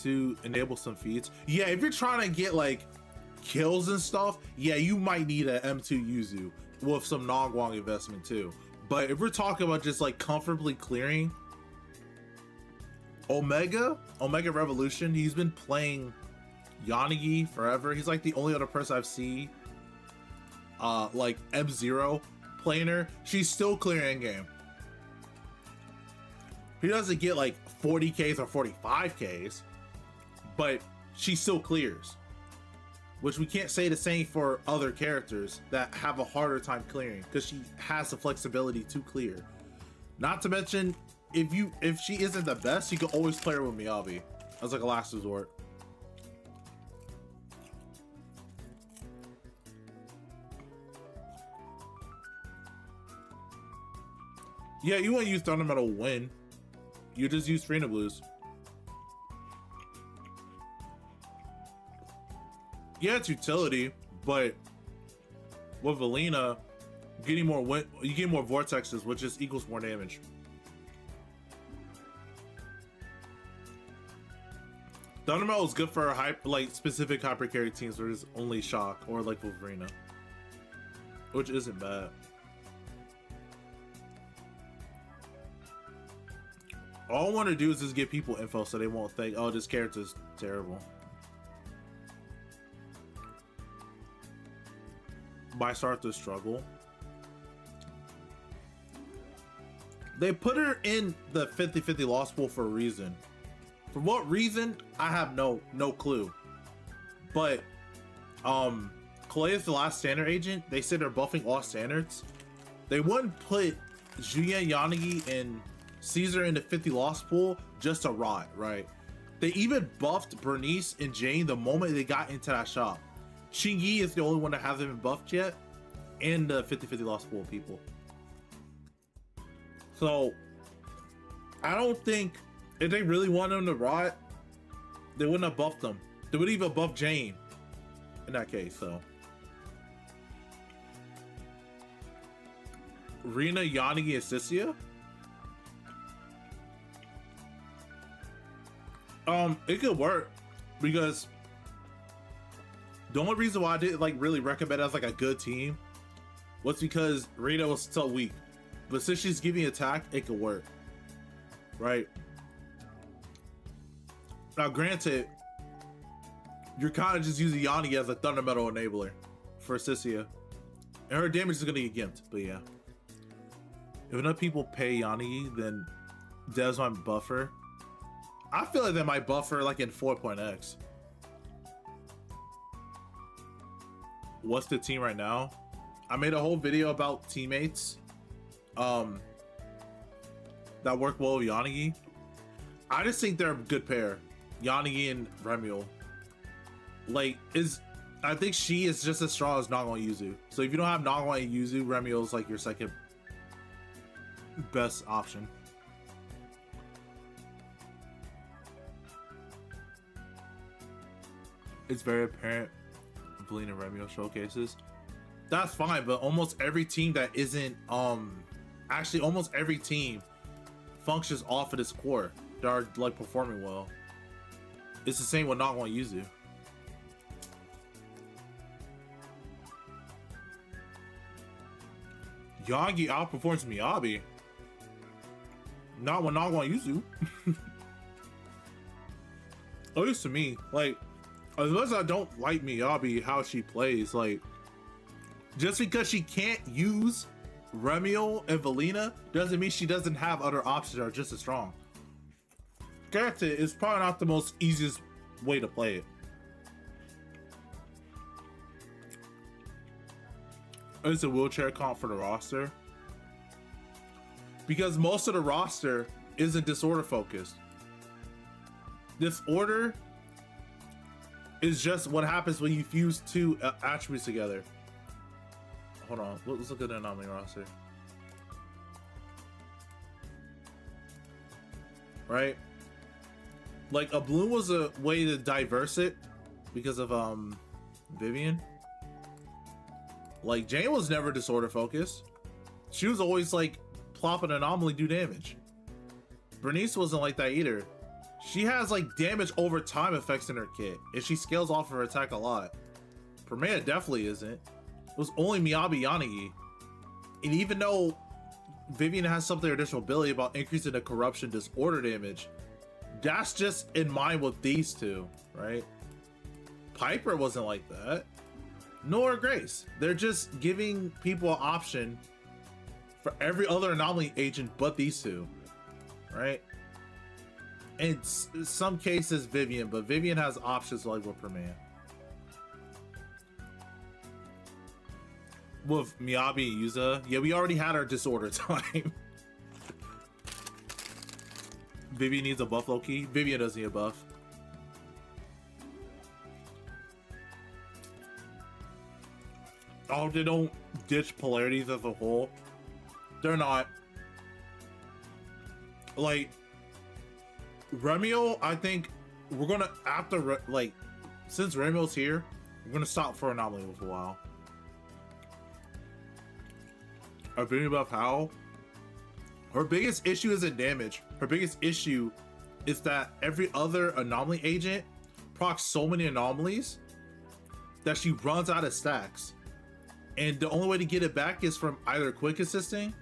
S1: to enable some feats. Yeah, if you're trying to get like kills and stuff, yeah, you might need an M2 Yuzu with some non-Guang investment too. But if we're talking about just like comfortably clearing, Omega Revolution, he's been playing Yanagi forever. He's like the only other person I've seen like M0 playing her. She's still clearing game. He doesn't get like 40Ks or 45Ks, but she still clears. Which we can't say the same for other characters that have a harder time clearing, because she has the flexibility to clear. Not to mention, if she isn't the best, you can always play her with Miyabi as like a last resort. Yeah, you won't use Thunder Metal win. You just use Free Blues. Yeah, it's utility, but with Valina, getting more you get more vortexes, which just equals more damage. Thunder Metal is good for like specific hyper carry teams where there's only shock, or like Wolverina, which isn't bad. All I want to do is just give people info so they won't think, oh, this character's terrible. By start to struggle. They put her in the 50-50 loss pool for a reason. For what reason? I have no clue. But Kalei is the last standard agent. They said they're buffing all standards. They wouldn't put Juya, Yanagi, and Caesar in the 50 loss pool just to rot, right? They even buffed Bernice and Jane the moment they got into that shop. Shingi is the only one that hasn't been buffed yet in the 50-50 loss pool people. So I don't think, if they really wanted them to rot, they wouldn't have buffed them. They would even buff Jane in that case. So Rina, Yanagi, and Sissia. It could work because the only reason why I didn't like really recommend it as like a good team was because Rina was so weak. But since she's giving attack, it could work, right? Now, granted, you're kind of just using Yanagi as a Thunder Metal enabler for Sissia, and her damage is gonna get gimped. But yeah, if enough people pay Yanagi, then devs might buff her. I feel like they might buff her like in 4.x. What's the team right now? I made a whole video about teammates that work well with Yanagi. I just think they're a good pair. Yanagi and Remielle. Like, I think she is just as strong as Nagwa and Yuzu. So if you don't have Nagwa and Yuzu, Remielle is like your second best option. It's very apparent Valina and Remielle showcases. That's fine, but almost every team that isn't actually almost every team functions off at its core that are like performing well. It's the same with not one Yuzu. Yanagi outperforms Miyabi. Not when not one Yuzu. At least to me, like, as much as I don't like Miyabi, how she plays, like, just because she can't use Remielle and Valina doesn't mean she doesn't have other options that are just as strong. Character is probably not the most easiest way to play it. It's a wheelchair comp for the roster because most of the roster isn't disorder focused. Disorder is just what happens when you fuse two attributes together. Hold on, let's look at the anomaly roster. Right? Like, a bloom was a way to diverse it because of Vivian. Like, Jane was never disorder focused. She was always like plop an anomaly, do damage. Bernice wasn't like that either. She has like damage over time effects in her kit, and she scales off of her attack a lot. Permea definitely isn't. It was only Miyabi Yanagi. And even though Vivian has something additional ability about increasing the corruption disorder damage, that's just in mind with these two, right? Piper wasn't like that. Nor Grace. They're just giving people an option for every other anomaly agent but these two, right? In some cases Vivian, but Vivian has options like with Permea. With Miyabi and Yuza, yeah, we already had our disorder time. Vivian needs a buff, low-key. Vivian doesn't need a buff. Oh, they don't ditch polarities as a whole. They're not. Like, Remielle, I think we're gonna, after, like, since Remielle's here, we're gonna stop for Anomaly for a while. Ability buff how? Her biggest issue isn't damage. Her biggest issue is that every other anomaly agent procs so many anomalies that she runs out of stacks. And the only way to get it back is from either quick assisting,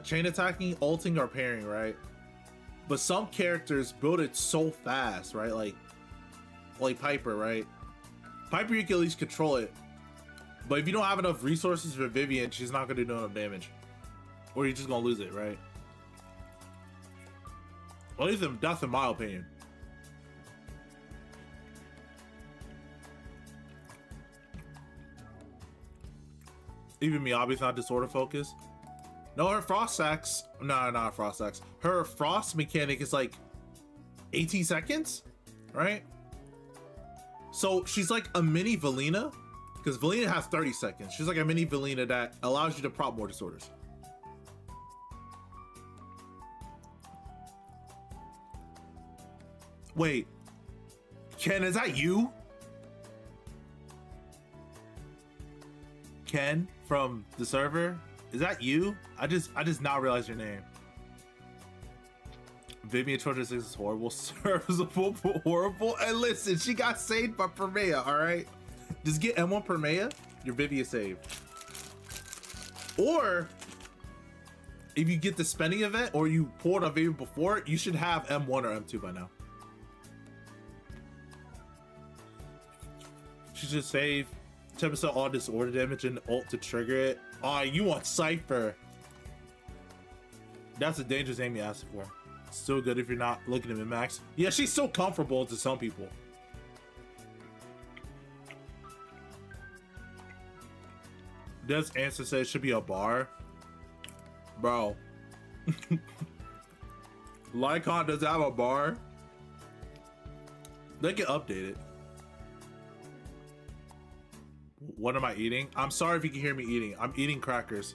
S1: chain attacking, ulting, or pairing, right? But some characters build it so fast, right? Like Piper, right? Piper, you can at least control it. But if you don't have enough resources for Vivian, she's not gonna do enough damage. Or you're just gonna lose it, right? At least that's in my opinion. Even Miyabi's not disorder focused. No, her frost stacks. No, not frost stacks. Her frost mechanic is like 18 seconds, right? So she's like a mini Valina, because Valina has 30 seconds. She's like a mini Valina that allows you to prop more disorders. Wait, Ken, is that you? Ken from the server? Is that you? I just now realized your name. Vivian 206 is horrible. Serviceable, horrible. And listen, she got saved by Permea, alright? Just get M1 Permea, your Vivian saved. Or if you get the spending event or you pulled on Vivian before, you should have M1 or M2 by now. She should save 10% all disorder damage and ult to trigger it. Oh, you want Cypher. That's a dangerous aim you asked for. Still good if you're not looking at min-max. Yeah, she's so comfortable to some people. This answer says it should be a bar. Bro. Lycon does have a bar. They can update it. What am I eating? I'm sorry if you can hear me eating. I'm eating crackers.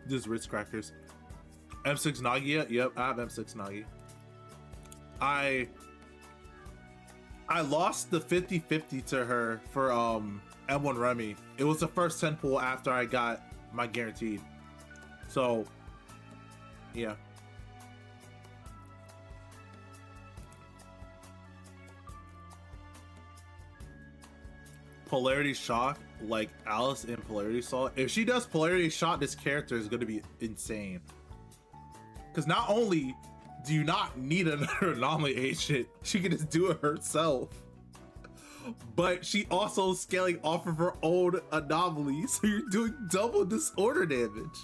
S1: Just Ritz crackers. M6 Nagi? Yep, I have M6 Nagi. I lost the 50-50 to her for M1 Remy. It was the first 10 pull after I got my guaranteed. So, yeah. Polarity Shock, like Alice in Polarity Assault, if she does Polarity Shock, this character is going to be insane. Because not only do you not need another anomaly agent, she can just do it herself. But she also scaling off of her own anomaly, so you're doing double disorder damage.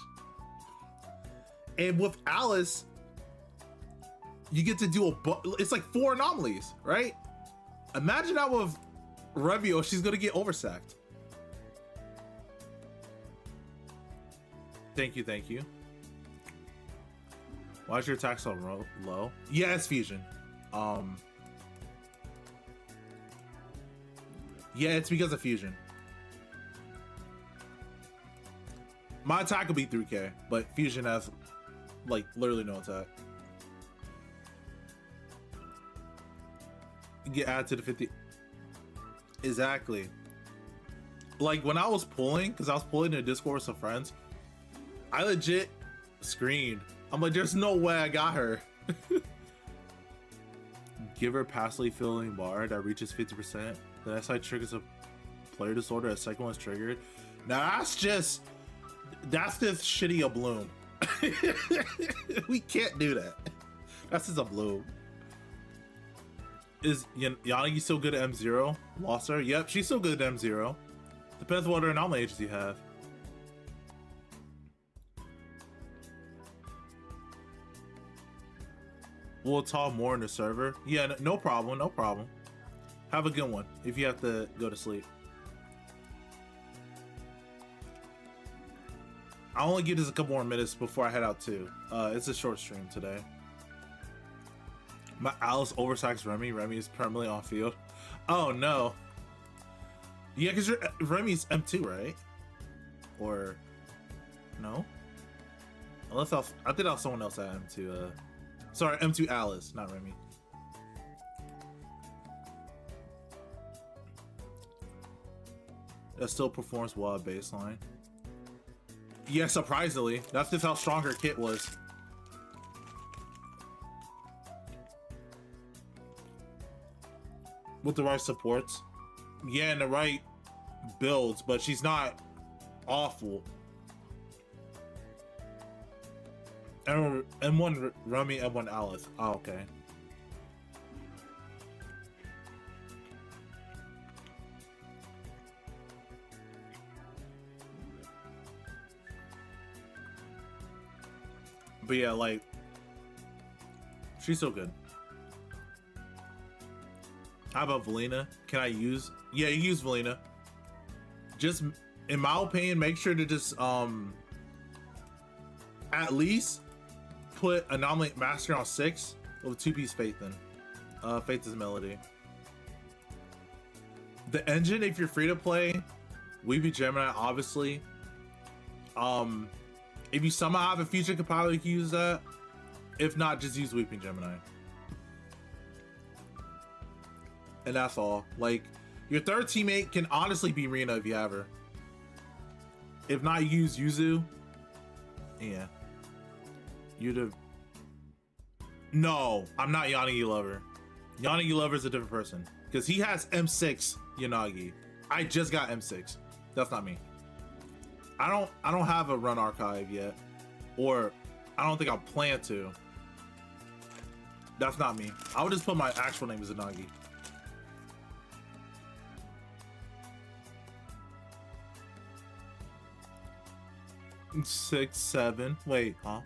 S1: And with Alice, you get to do it's like 4 anomalies, right? Imagine that with Remielle, she's gonna get oversacked. Thank you, thank you. Why is your attack so low? Yeah, it's fusion. Yeah, it's because of fusion. My attack will be 3k, but fusion has like literally no attack. You get added to the 50. Exactly. Like when I was pulling, because I was pulling in a Discord with some friends, I legit screamed. I'm like, there's no way I got her. Give her passively filling bar that reaches 50%. The next side triggers a player disorder. A second one's triggered. Now that's just shitty a bloom. We can't do that. That's just a bloom. Is Yanagi still good at M0? Lost her? Yep, she's still good at M0. Depends what other anomaly agents you have. We'll talk more in the server. Yeah, no problem, no problem. Have a good one if you have to go to sleep. I'll only give this a couple more minutes before I head out too. It's a short stream today. My Alice oversacks Remy. Remy is permanently on field. Oh no. Yeah, because Remy's M2, right? Or no? Unless I think that was someone else at M2. Sorry, M2 Alice, not Remy. That still performs well at baseline. Yeah, surprisingly. That's just how strong her kit was. With the right supports. Yeah, and the right builds, but she's not awful. M1 Remy, M1 Alice. Oh, okay. But yeah, like, she's so good. How about Valina? Can I use? Yeah, you use Valina. Just, in my opinion, make sure to just, at least put Anomaly Master on 6 with 2-piece Faith in. Faith is Melody. The engine, if you're free to play, Weepy Gemini, obviously. If you somehow have a feature compiler, you can use that. If not, just use Weeping Gemini. And that's all. Like, your third teammate can honestly be Rina if you have her. If not, use Yuzu. Yeah. You'd have... No, I'm not Yanagi Lover. Yanagi Lover is a different person. Because he has M6 Yanagi. I just got M6. That's not me. I don't have a run archive yet. Or I don't think I plan to. That's not me. I would just put my actual name as Yanagi. Six, 7. Wait, huh?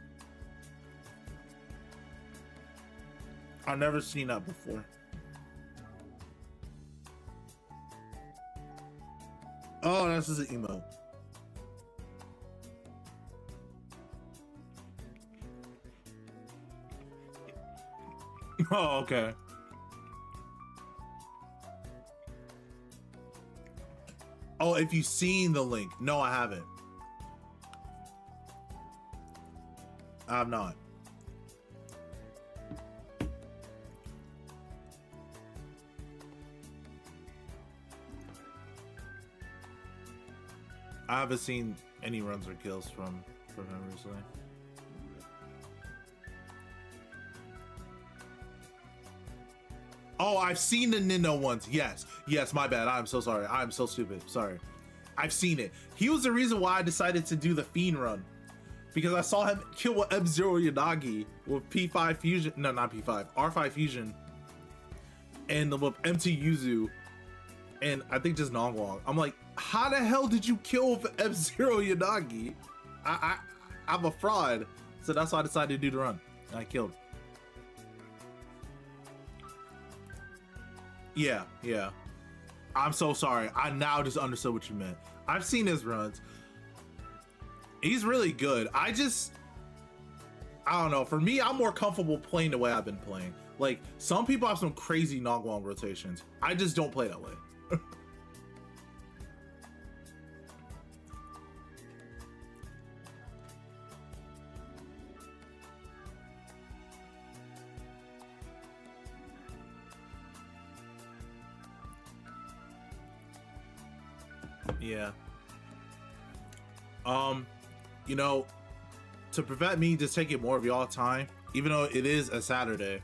S1: I've never seen that before. Oh, this is an emote. Oh, okay. Oh, if you've seen the link. No, I haven't. I have not. I haven't seen any runs or kills from him recently. Oh, I've seen the Nino ones. Yes, yes, my bad. I'm so sorry. I'm so stupid. Sorry. I've seen it. He was the reason why I decided to do the Fiend run. Because I saw him kill F-Zero Yanagi with P5 Fusion. No, not P5. R5 Fusion. And with MT Yuzu. And I think just Nongguang. I'm like, how the hell did you kill F-Zero Yanagi? I'm a fraud. So that's why I decided to do the run. And I killed. Yeah, yeah. I'm so sorry. I now just understood what you meant. I've seen his runs. He's really good. I don't know. For me, I'm more comfortable playing the way I've been playing. Like, some people have some crazy Nongguang rotations. I just don't play that way. Yeah. You know, to prevent me just taking more of y'all time, even though it is a Saturday,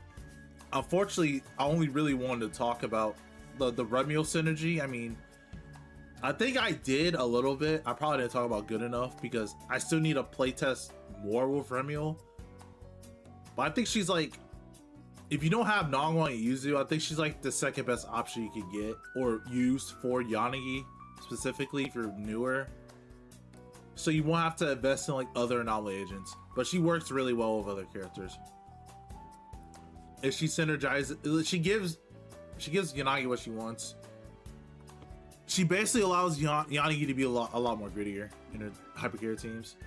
S1: unfortunately, I only really wanted to talk about the Remielle synergy. I mean, I think I did a little bit. I probably didn't talk about good enough because I still need to playtest more with Remielle. But I think she's like, if you don't have Nongguang and Yuzu, I think she's like the second best option you could get or use for Yanagi, specifically if you're newer. So you won't have to invest in like other anomaly agents, but she works really well with other characters. If she synergizes, she gives Yanagi what she wants. She basically allows Yanagi to be a lot more grittier in her hypercarry teams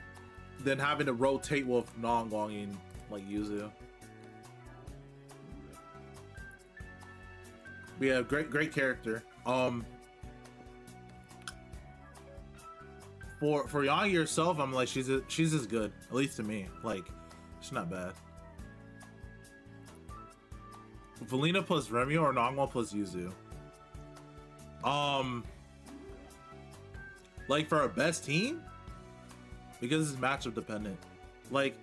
S1: than having to rotate with Nongguang and like Yuzu. But yeah, great character. For Yanagi herself, I'm like, she's as good, at least to me. Like, she's not bad. Valina plus Remielle or Nongguang plus Yuzu? Like for our best team, because it's matchup dependent. Like,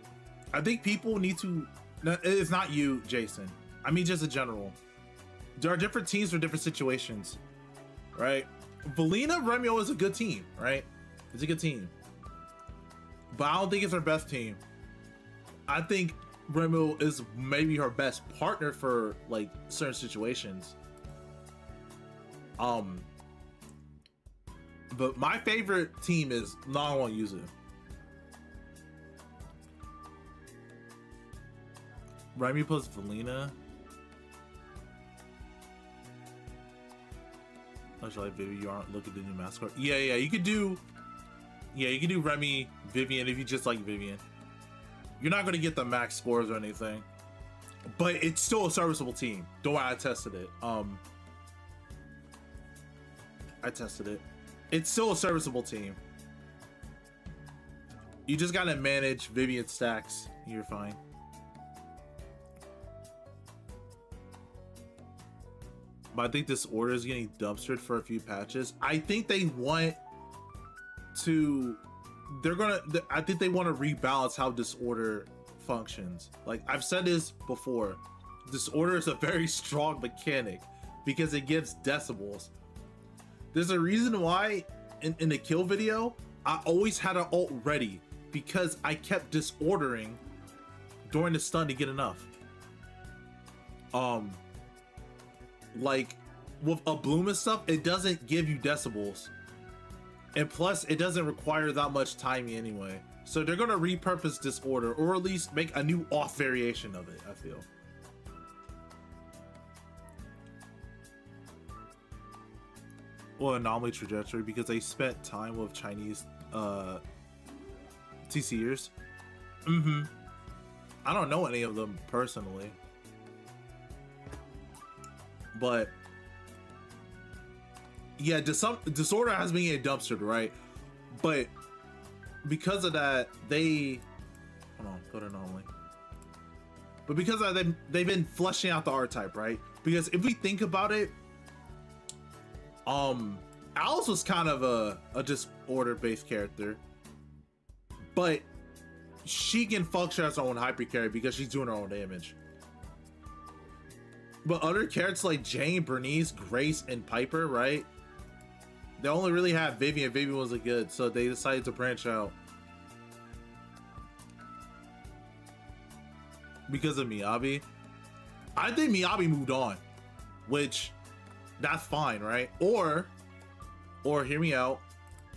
S1: I think people need to. It's not you, Jason. I mean, just in general. There are different teams for different situations, right? Valina Remielle is a good team, right? It's a good team, but I don't think it's her best team. I think Remielle is maybe her best partner for like certain situations. But my favorite team is Nongguang Yuzu. Remielle plus Valina. Much like Vivi, you aren't looking at the new mascot. Yeah, you could do. Yeah, you can do Remy, Vivian if you just like Vivian. You're not going to get the max scores or anything, but it's still a serviceable team. Don't worry, I tested it. It's still a serviceable team. You just got to manage Vivian stacks. You're fine. But I think this order is getting dumpstered for a few patches. I think they want to, I think they want to rebalance how Disorder functions. Like I've said this before, Disorder is a very strong mechanic because it gives decibels. There's a reason why in the kill video I always had an ult ready, because I kept disordering during the stun to get enough. Like with a bloom and stuff, it doesn't give you decibels. And plus, it doesn't require that much timing anyway. So they're gonna repurpose Disorder, or at least make a new off variation of it, I feel. Well, Anomaly Trajectory, because they spent time with Chinese TCers. I don't know any of them personally. But yeah, Disorder has been a dumpster, right? But because of that, hold on, go to Anomaly. But because of that, they've been fleshing out the R-type, right? Because if we think about it, Alice was kind of a Disorder-based character, but she can function as her own hyper carry because she's doing her own damage. But other characters like Jane, Bernice, Grace, and Piper, right? They only really have Vivian. Vivian wasn't good, so they decided to branch out. Because of Miyabi. I think Miyabi moved on, which that's fine, right? Or hear me out,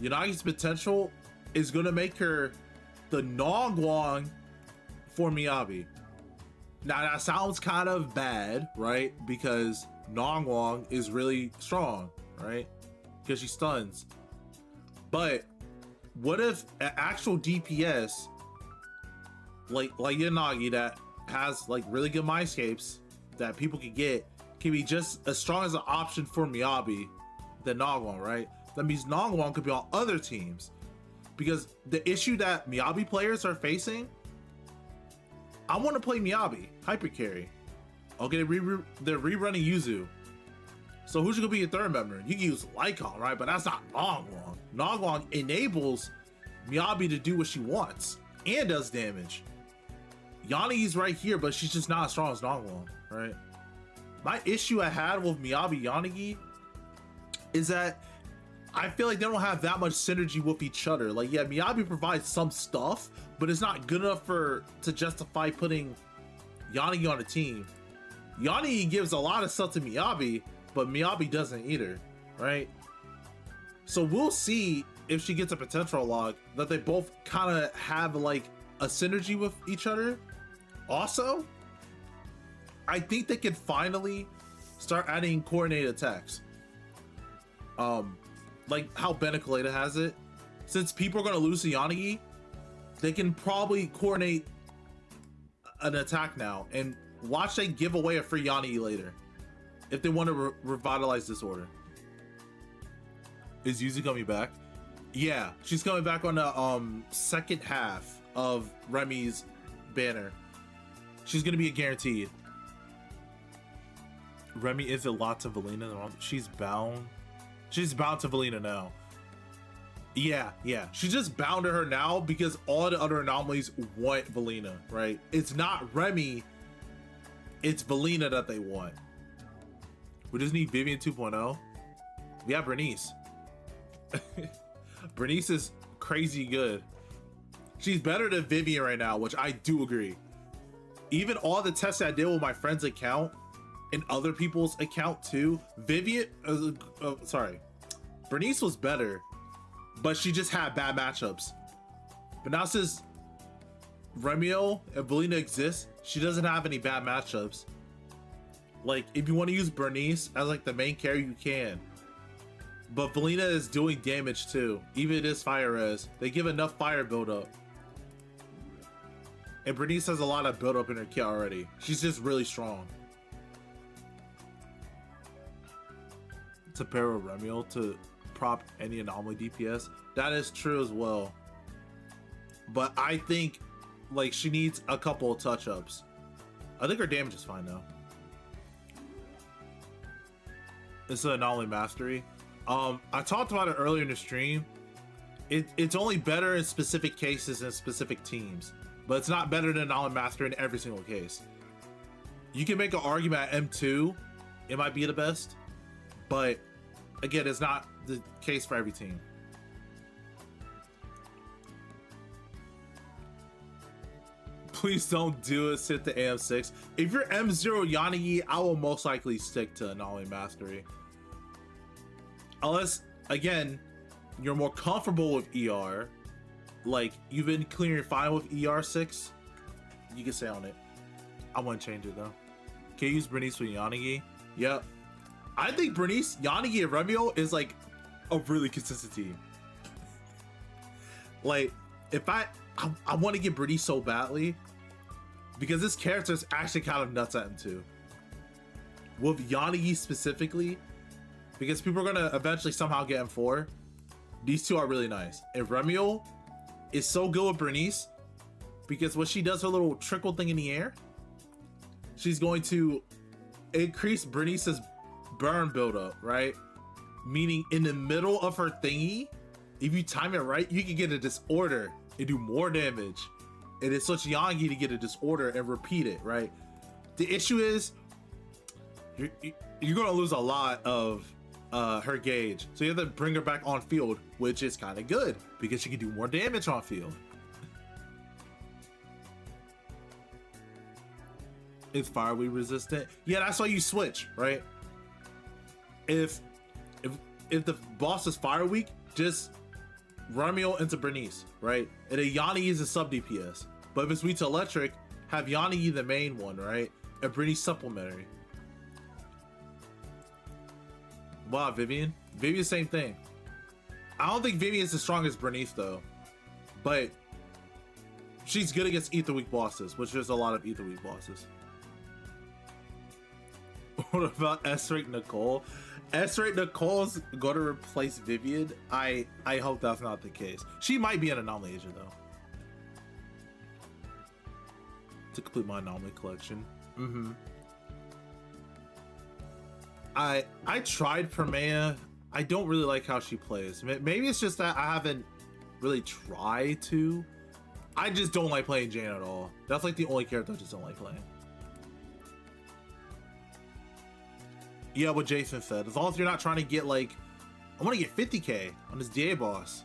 S1: Yanagi's potential is gonna make her the Nongguang for Miyabi. Now that sounds kind of bad, right? Because Nongguang is really strong, right? Because she stuns. But what if an actual DPS like Yanagi that has like really good mindscapes that people can get can be just as strong as an option for Miyabi than Nongguang, right? That means Nongguang could be on other teams. Because the issue that Miyabi players are facing, I want to play Miyabi, hyper carry. Okay, they're rerunning Yuzu. So who's gonna be your third member? You can use Lycon, right? But that's not Nongguang. Nongguang enables Miyabi to do what she wants and does damage. Yanagi's right here, but she's just not as strong as Nongguang, right? My issue I had with Miyabi Yanagi is that I feel like they don't have that much synergy with each other. Like, yeah, Miyabi provides some stuff, but it's not good enough to justify putting Yanagi on a team. Yanagi gives a lot of stuff to Miyabi, but Miyabi doesn't either, right? So we'll see if she gets a potential log that they both kind of have like a synergy with each other. Also, I think they can finally start adding coordinated attacks. Like how Benecoleta has it. Since people are gonna lose to Yanagi, they can probably coordinate an attack now and watch they give away a free Yanagi later if they want to revitalize this order. Is Yuzu coming back? Yeah, she's coming back on the second half of Remy's banner. She's gonna be a guaranteed. Remy is a lot to Valina. She's bound to Valina now. Yeah. She just bound to her now because all the other anomalies want Valina, right? It's not Remy, it's Valina that they want. We just need Vivian 2.0. We have Bernice. Bernice is crazy good. She's better than Vivian right now, which I do agree. Even all the tests I did with my friend's account and other people's account too, Bernice was better, but she just had bad matchups. But now since Remielle and Valina exist, she doesn't have any bad matchups. Like, if you want to use Bernice as like the main carry, you can. But Valina is doing damage too, even if it is fire res. They give enough fire buildup. And Bernice has a lot of buildup in her kit already. She's just really strong. To pair with Remielle to prop any anomaly DPS, that is true as well. But I think like she needs a couple of touch-ups. I think her damage is fine though. It's an anomaly mastery. I talked about it earlier in the stream. It's only better in specific cases and specific teams, but it's not better than anomaly mastery in every single case. You can make an argument at M2, it might be the best, but again, it's not the case for every team. Please don't do it, sit to AM6. If you're M0 Yanagi, I will most likely stick to anomaly mastery. Unless, again, you're more comfortable with ER, like you've been clearing fine with ER6, you can stay on it. I wouldn't change it though. Can you use Bernice with Yanagi? Yep. I think Bernice, Yanagi, and Remielle is like a really consistent team. Like, if I want to get Bernice so badly because this character is actually kind of nuts at him too. With Yanagi specifically, because people are gonna eventually somehow get M4. These two are really nice. And Remielle is so good with Bernice because when she does her little trickle thing in the air, she's going to increase Bernice's burn buildup, right? Meaning in the middle of her thingy, if you time it right, you can get a disorder and do more damage. And it's such Yanagi to get a disorder and repeat it, right? The issue is you're gonna lose a lot of her gauge. So you have to bring her back on field, which is kind of good because she can do more damage on field. Is fire weed resistant? Yeah, that's why you switch, right? If the boss is fire weak, just Remielle into Bernice, right? And then Yanagi is a sub DPS. But if it's weak to electric, have Yanagi the main one, right? And Bernice supplementary. Wow, Vivian? Vivian, same thing. I don't think Vivian's as strong as Bernice though. But she's good against ether weak bosses, which there's a lot of ether weak bosses. What about S-Rank Nicole? S-Rank Nicole's gonna replace Vivian. I hope that's not the case. She might be an anomaly agent though. To complete my anomaly collection. I tried Permea. I don't really like how she plays. Maybe it's just that I haven't really tried to. I just don't like playing Jane at all. That's like the only character I just don't like playing. Yeah, what Jason said. As long as you're not trying to get like, I want to get 50k on this DA boss.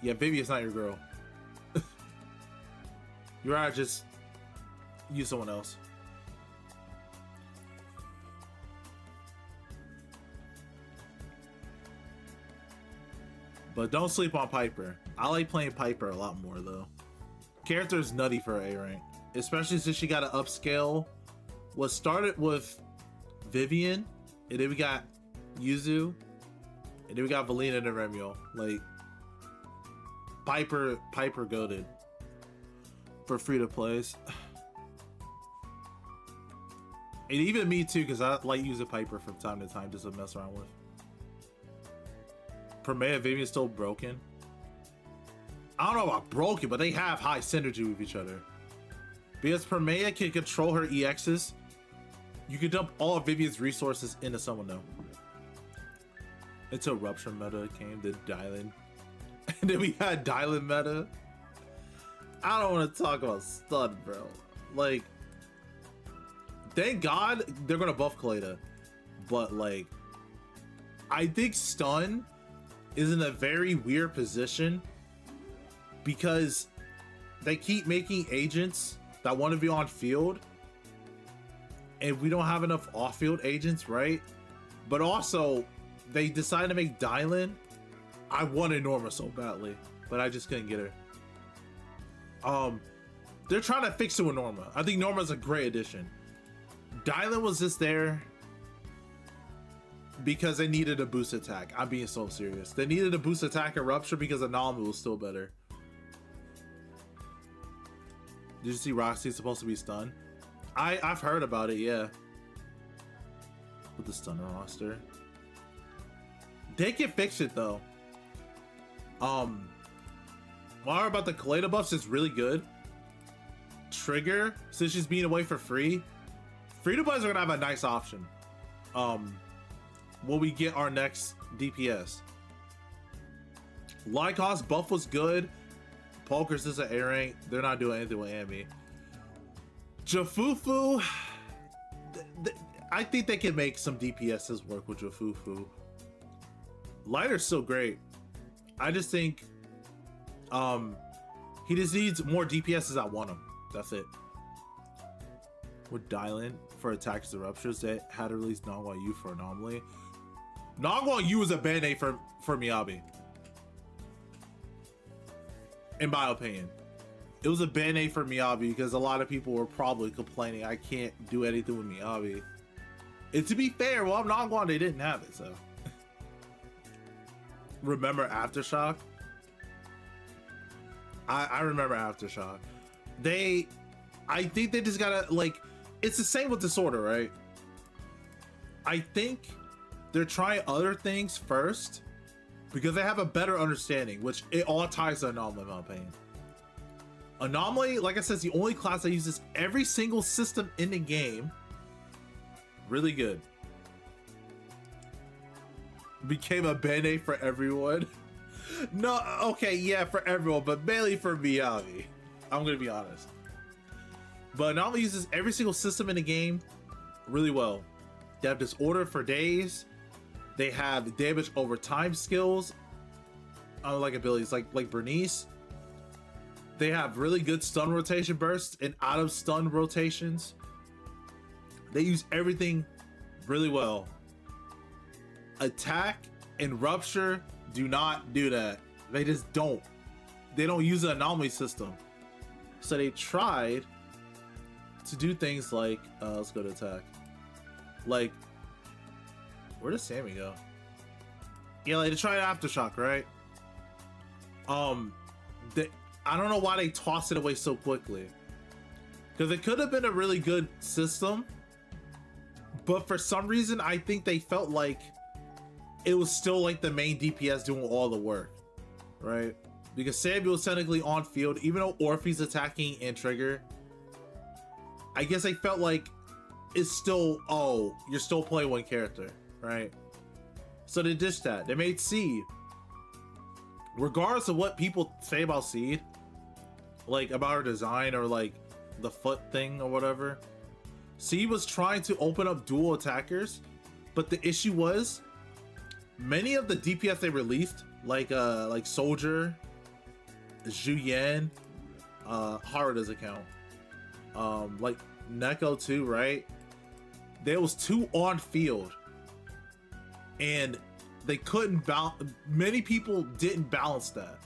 S1: Yeah, Vivian's not your girl. You're right, just use someone else. But don't sleep on Piper. I like playing Piper a lot more though. Character is nutty for A rank, especially since she got an upscale. What started with Vivian, and then we got Yuzu, and then we got Valina and Remielle. Like Piper goated for free to plays. And even me too, because I like using Piper from time to time just to mess around with. Permea and Vivian still broken. I don't know about broken, but they have high synergy with each other. Because Permea can control her EXs, you can dump all of Vivian's resources into someone though. Until Rupture meta came, then Dylan. And then we had Dylan meta. I don't want to talk about stun, bro. Like, thank God they're gonna buff Kaleda. But like, I think stun is in a very weird position because they keep making agents that want to be on field and we don't have enough off-field agents, right? But also they decided to make Dylan. I wanted Norma so badly, but I just couldn't get her. They're trying to fix it with Norma. I think Norma's a great addition. Dylan was just there because they needed a boost attack. I'm being so serious. They needed a boost attack and Rupture because Anomaly was still better. Did you see Roxy's supposed to be stunned? I've heard about it, yeah. With the stunner roster. They can fix it though. What I heard about the Kaleda buffs is really good. Trigger, since she's being away for free to plays are gonna have a nice option. When we get our next DPS. Lycos buff was good. Pokers is an A rank. They're not doing anything with Amy. Jafufu, I think they can make some DPSs work with Jafufu. Lighter's still great. I just think he just needs more DPSs that want him. That's it. With Dylan for attacks the ruptures, they had to release Nangwa Yu for Anomaly. Nangwa Yu is a band-aid for Miyabi. In my opinion. It was a band-aid for Miyabi because a lot of people were probably complaining I can't do anything with Miyabi. And to be fair, well, Nangwa, they didn't have it, so. Remember Aftershock? I remember Aftershock. I think they just gotta, like, it's the same with Disorder, right? I think they're trying other things first because they have a better understanding, which it all ties to Anomaly, in my opinion. Anomaly, like I said, is the only class that uses every single system in the game. Really good. Became a band-aid for everyone. No, okay, yeah, for everyone, but mainly for Miyabi. I'm gonna be honest. But Anomaly uses every single system in the game really well. They have disorder for days. They have damage over time skills, unlike abilities like Bernice. They have really good stun rotation bursts and out of stun rotations. They use everything really well. Attack and rupture do not do that. They just don't. They don't use an anomaly system. So they tried to do things like, let's go to attack. Like, where does Sammy go? Yeah, like they tried Aftershock, right? I don't know why they tossed it away so quickly. Because it could have been a really good system. But for some reason, I think they felt like it was still like the main DPS doing all the work, right? Because Samuel's technically on field, even though Orphe's attacking and trigger. I guess they felt like it's still, oh, you're still playing one character, right? So they ditched that. They made Seed. Regardless of what people say about Seed, like about her design or like the foot thing or whatever, Seed was trying to open up dual attackers, but the issue was many of the DPS they released, like Soldier, Zhu Yan, Haru doesn't count, like Neko too, right? There was two on field, and they couldn't balance. Many people didn't balance that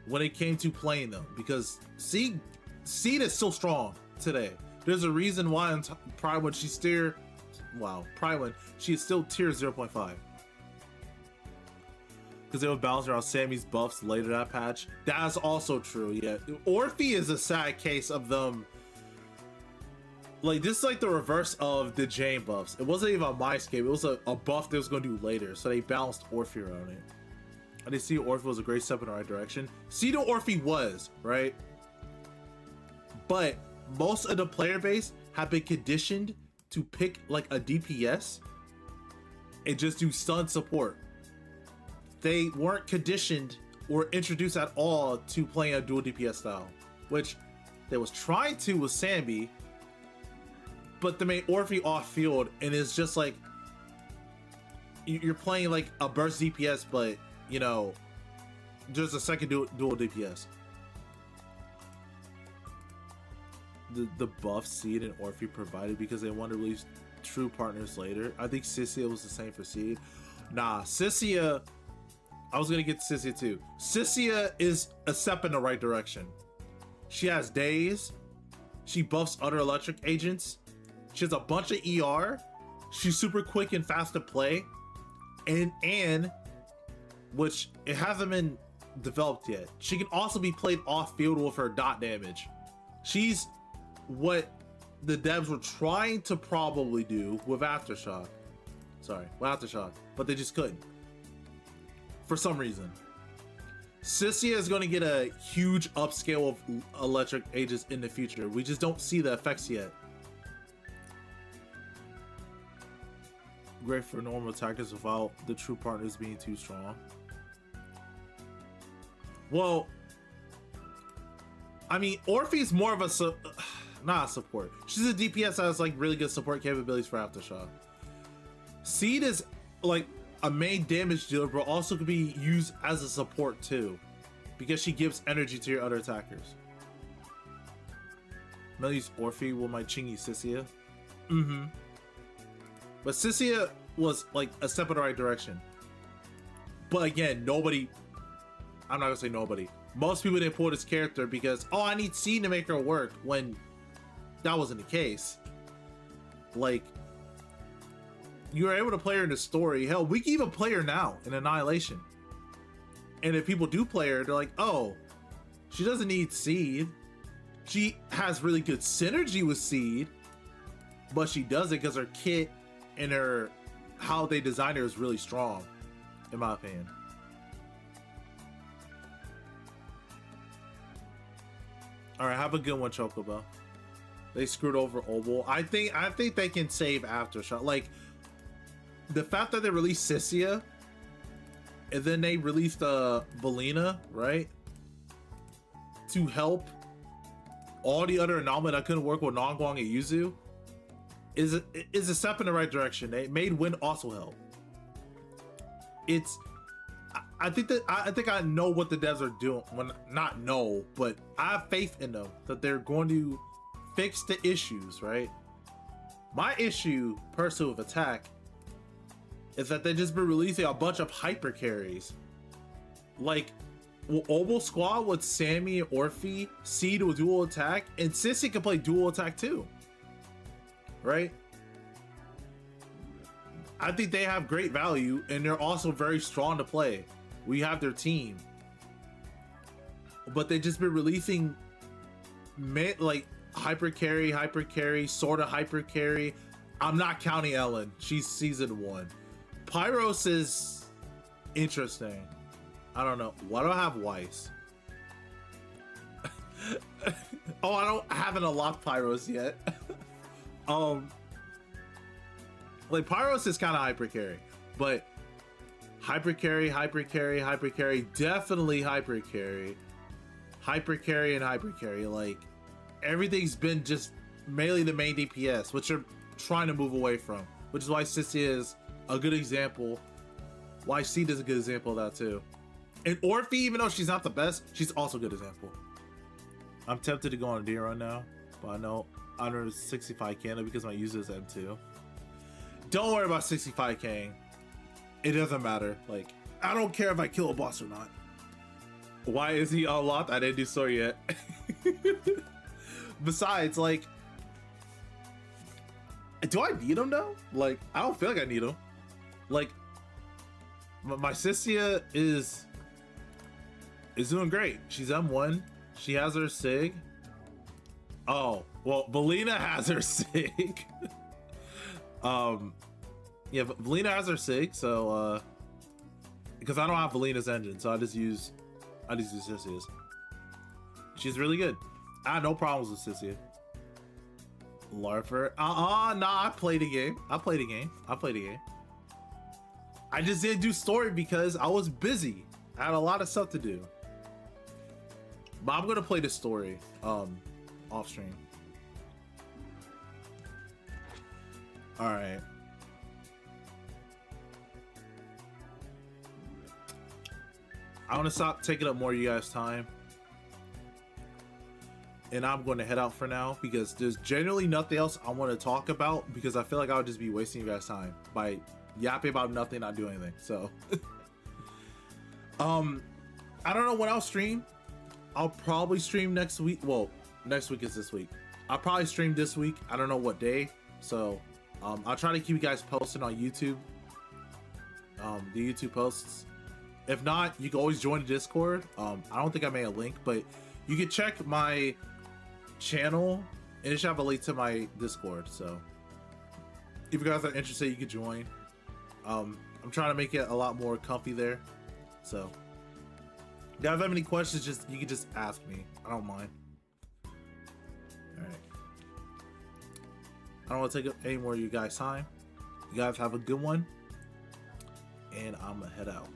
S1: when it came to playing them because Seed is so strong today. There's a reason why probably when she's still, probably when she's still tier 0.5. Because they would balance around Sammy's buffs later that patch. That's also true, yeah. Orphe is a sad case of them. Like, this is like the reverse of the Jane buffs. It wasn't even a Mindscape. It was a buff they was going to do later. So they balanced Orphe around it. And they see Orphe was a great step in the right direction. Cedo Orphe was, right? But most of the player base have been conditioned to pick like a DPS and just do stun support. They weren't conditioned or introduced at all to playing a dual DPS style, which they was trying to with Sambi, but they made Orphe off field and it's just like you're playing like a burst DPS, but you know, just a second dual DPS. The buff Seed and Orphe provided because they want to release true partners later. I think Sissia was the same for Seed. Nah, Sissia, I was gonna get to Sissia too. Sissia is a step in the right direction. She has days. She buffs other electric agents. She has a bunch of ER. She's super quick and fast to play. And which it hasn't been developed yet. She can also be played off field with her dot damage. She's what the devs were trying to probably do with Aftershock. Sorry, with Aftershock, but they just couldn't. For some reason. Sissia is going to get a huge upscale of electric agents in the future. We just don't see the effects yet. Great for normal attackers without the true partners being too strong. Well, I mean, Orphe's more of a not a support. She's a DPS that has like really good support capabilities for Aftershock. Seed is like a main damage dealer, but also could be used as a support too, because she gives energy to your other attackers. I'm gonna use Orphe with my Chingy Sissia. But Sissia was like a step in the right direction. But again, nobody, I'm not gonna say nobody, most people didn't pull this character because, oh, I need Seed to make her work, when that wasn't the case. Like, you were able to play her in the story. Hell, we can even play her now in Annihilation. And if people do play her, they're like, oh, she doesn't need Seed. She has really good synergy with Seed, but she does it because her kit and her, how they designed her is really strong, in my opinion. All right, have a good one, Chocobo. They screwed over Obol. I think they can save Aftershock. Like, the fact that they released Sissia and then they released Belina, right, to help all the other anomaly that couldn't work with Nongguang and Yuzu, is a step in the right direction. They made win also help. It's I think I know what the devs are doing. When not know, but I have faith in them that they're going to fix the issues, right? My issue personally with attack is that they just been releasing a bunch of hyper carries. Like Obo Squad with Sammy and Orphe, C to a dual attack, and Sissy can play dual attack too. Right? I think they have great value and they're also very strong to play. We have their team. But they just been releasing like hyper carry, sort of hyper carry. I'm not counting Ellen. She's season 1. Pyros is interesting. I don't know. Why do I have Weiss? Oh, I haven't unlocked Pyros yet. Like Pyros is kind of hyper carry, but hyper carry, definitely hyper carry, and hyper carry. Like everything's been just mainly the main DPS, which are trying to move away from, which is why Sissy is a good example. Why Seed is a good example of that too. And Orphe, even though she's not the best, she's also a good example. I'm tempted to go on a D run now, but I know under 65k because my user is M2. Don't worry about 65k. It doesn't matter. Like, I don't care if I kill a boss or not. Why is he unlocked? I didn't do story yet. Besides, like, do I need him though? Like, I don't feel like I need him. Like, my Sissia is doing great. She's M1. She has her Sig. Oh, well, Belina has her Sig. Yeah, Belina has her Sig, so because I don't have Belina's engine, so I just use Sissia's. She's really good. I have no problems with Sissia. Larfer. Nah, I played a game. I just didn't do story because I was busy. I had a lot of stuff to do. But I'm gonna play the story off stream. Alright. I want to stop taking up more of you guys' time. And I'm going to head out for now because there's generally nothing else I want to talk about because I feel like I would just be wasting you guys' time by yapping about nothing, not doing anything. So I don't know when I'll stream. I'll probably stream next week. Well, next week is this week. I'll probably stream this week. I don't know what day. So I'll try to keep you guys posted on YouTube. The YouTube posts. If not, you can always join the Discord. I don't think I made a link, but you can check my channel and it should have a link to my Discord. So if you guys are interested, you can join. I'm trying to make it a lot more comfy there. So if you guys have any questions, you can just ask me. I don't mind. Alright. I don't want to take up any more of you guys' time. You guys have a good one. And I'm gonna head out.